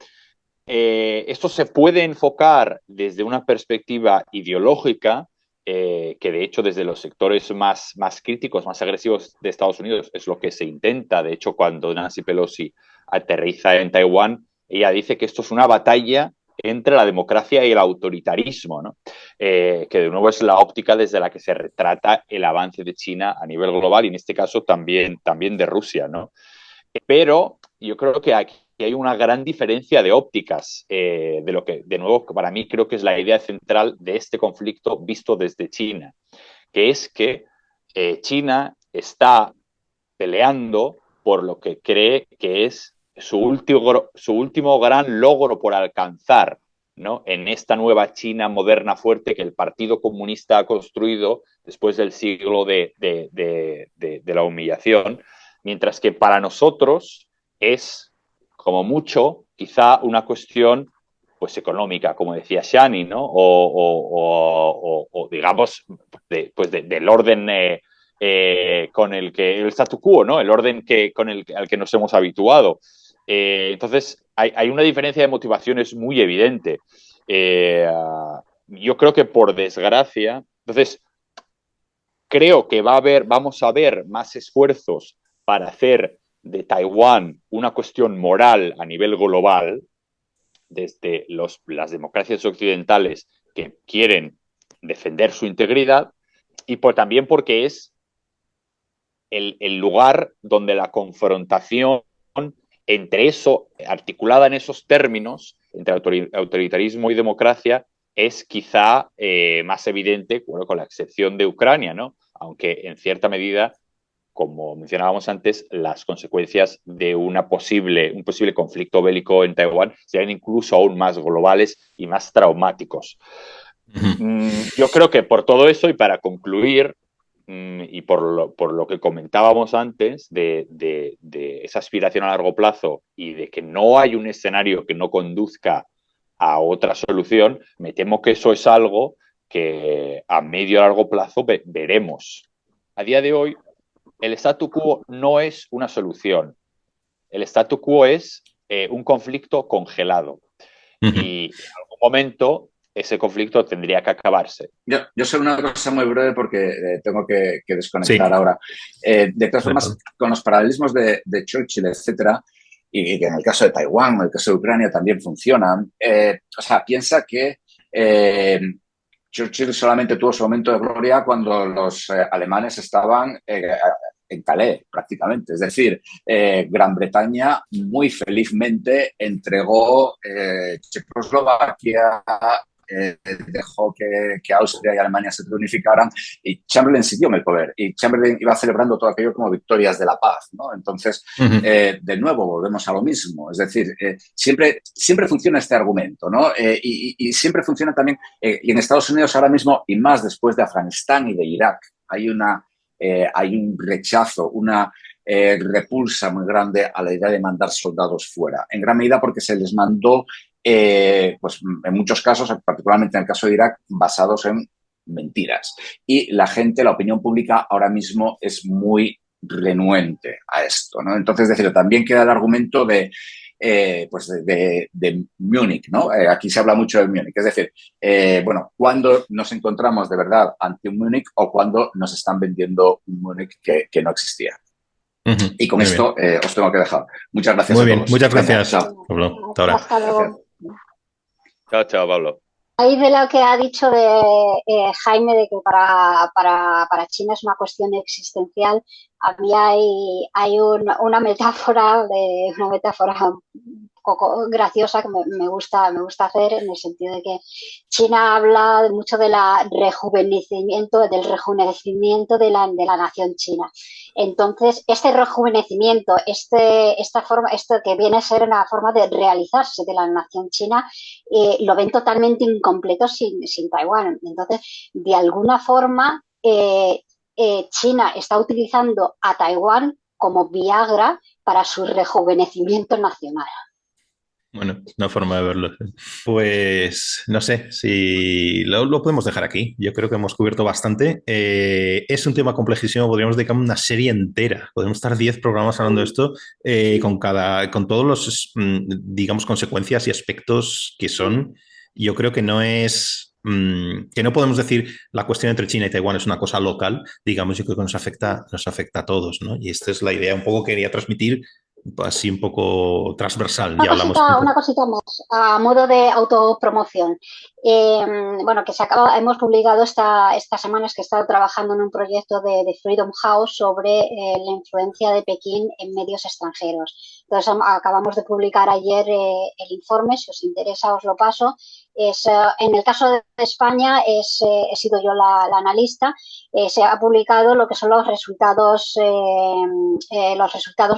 esto se puede enfocar desde una perspectiva ideológica, que de hecho desde los sectores más críticos, más agresivos de Estados Unidos es lo que se intenta. De hecho, cuando Nancy Pelosi aterriza en Taiwán, ella dice que esto es una batalla entre la democracia y el autoritarismo, ¿no? Que de nuevo es la óptica desde la que se retrata el avance de China a nivel global y en este caso también de Rusia, ¿no? Pero yo creo que aquí y hay una gran diferencia de ópticas de lo que, de nuevo, para mí creo que es la idea central de este conflicto visto desde China, que es que China está peleando por lo que cree que es su último gran logro por alcanzar, ¿no?, en esta nueva China moderna fuerte que el Partido Comunista ha construido después del siglo de la humillación, mientras que para nosotros es, como mucho, quizá una cuestión pues económica, como decía Shani, ¿no? O digamos, del orden con el statu quo, ¿no? El orden al que nos hemos habituado. Entonces, hay una diferencia de motivaciones muy evidente. Yo creo que por desgracia, entonces, creo que vamos a ver más esfuerzos para hacer de Taiwán una cuestión moral a nivel global, desde las democracias occidentales que quieren defender su integridad, y también porque es el lugar donde la confrontación entre eso, articulada en esos términos, entre autoritarismo y democracia, es quizá más evidente, bueno, con la excepción de Ucrania, ¿no? Aunque en cierta medida, como mencionábamos antes, las consecuencias de un posible conflicto bélico en Taiwán serían incluso aún más globales y más traumáticos. Yo creo que por todo eso, y para concluir, y por lo que comentábamos antes de esa aspiración a largo plazo y de que no hay un escenario que no conduzca a otra solución, me temo que eso es algo que a medio y largo plazo veremos. A día de hoy, el statu quo no es una solución. El statu quo es un conflicto congelado. Y en algún momento ese conflicto tendría que acabarse. Yo sé una cosa muy breve porque tengo que desconectar ahora. De todas formas, con los paralelismos de Churchill, etcétera, y que en el caso de Taiwán, en el caso de Ucrania también funcionan, o sea, piensa que Churchill solamente tuvo su momento de gloria cuando los alemanes estaban en Calais, prácticamente. Es decir, Gran Bretaña muy felizmente entregó Checoslovaquia, dejó que Austria y Alemania se reunificaran, y Chamberlain siguió en el poder, y Chamberlain iba celebrando todo aquello como victorias de la paz, ¿no? Entonces, de nuevo, volvemos a lo mismo. Es decir, siempre funciona este argumento, ¿no? Y siempre funciona también, y en Estados Unidos ahora mismo, y más después de Afganistán y de Irak, hay un rechazo, una repulsa muy grande a la idea de mandar soldados fuera, en gran medida porque se les mandó pues en muchos casos, particularmente en el caso de Irak, basados en mentiras. Y la opinión pública ahora mismo es muy renuente a esto, ¿no? Entonces, decir, también queda el argumento de Múnich, ¿no? Aquí se habla mucho de Múnich. Es decir, bueno, ¿cuándo nos encontramos de verdad ante un Múnich o cuándo nos están vendiendo un Múnich que no existía? Y con esto os tengo que dejar. Muchas gracias a todos. Muy bien, muchas gracias, Pablo. Hasta ahora. Hasta luego. Chao, Pablo. Ahí de lo que ha dicho Jaime, de que para China es una cuestión existencial, a mí hay una metáfora un poco graciosa que me gusta hacer, en el sentido de que China habla mucho del rejuvenecimiento de la nación china. Entonces, este rejuvenecimiento, esto que viene a ser una forma de realizarse de la nación china, lo ven totalmente incompleto sin Taiwán. Entonces, de alguna forma, China está utilizando a Taiwán como Viagra para su rejuvenecimiento nacional. Bueno, una forma de verlo. Pues no sé si lo podemos dejar aquí. Yo creo que hemos cubierto bastante. Es un tema complejísimo. Podríamos dedicar una serie entera. Podemos estar 10 programas hablando de esto con todos los, digamos, consecuencias y aspectos que son. Yo creo que no es... que no podemos decir la cuestión entre China y Taiwán es una cosa local. Digamos, yo creo que nos afecta a todos, ¿no? Y esta es la idea un poco que quería transmitir, así un poco transversal. Una cosita más, a modo de autopromoción. Bueno, que hemos publicado estas semanas que he estado trabajando en un proyecto de Freedom House sobre la influencia de Pekín en medios extranjeros. Entonces, acabamos de publicar ayer el informe, si os interesa os lo paso. En el caso de España, he sido yo la analista, se ha publicado lo que son los resultados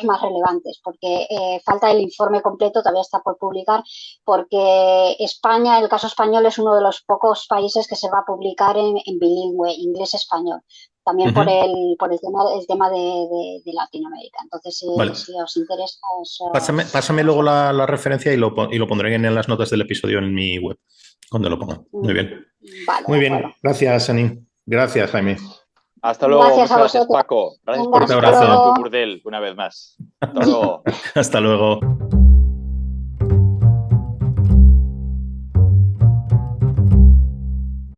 más relevantes, porque falta el informe completo, todavía está por publicar, porque España, el caso español, es uno de los pocos países que se va a publicar en bilingüe, inglés-español. También por el tema de Latinoamérica. Entonces, vale. si os interesa... Pásame luego la referencia y lo pondré en las notas del episodio en mi web, cuando lo ponga. Muy bien. Vale, muy bien. Gracias, Ani. Gracias, Jaime. Hasta luego. Gracias, Paco. Gracias por abrazo. tu burdel una vez más. Hasta luego. Hasta luego.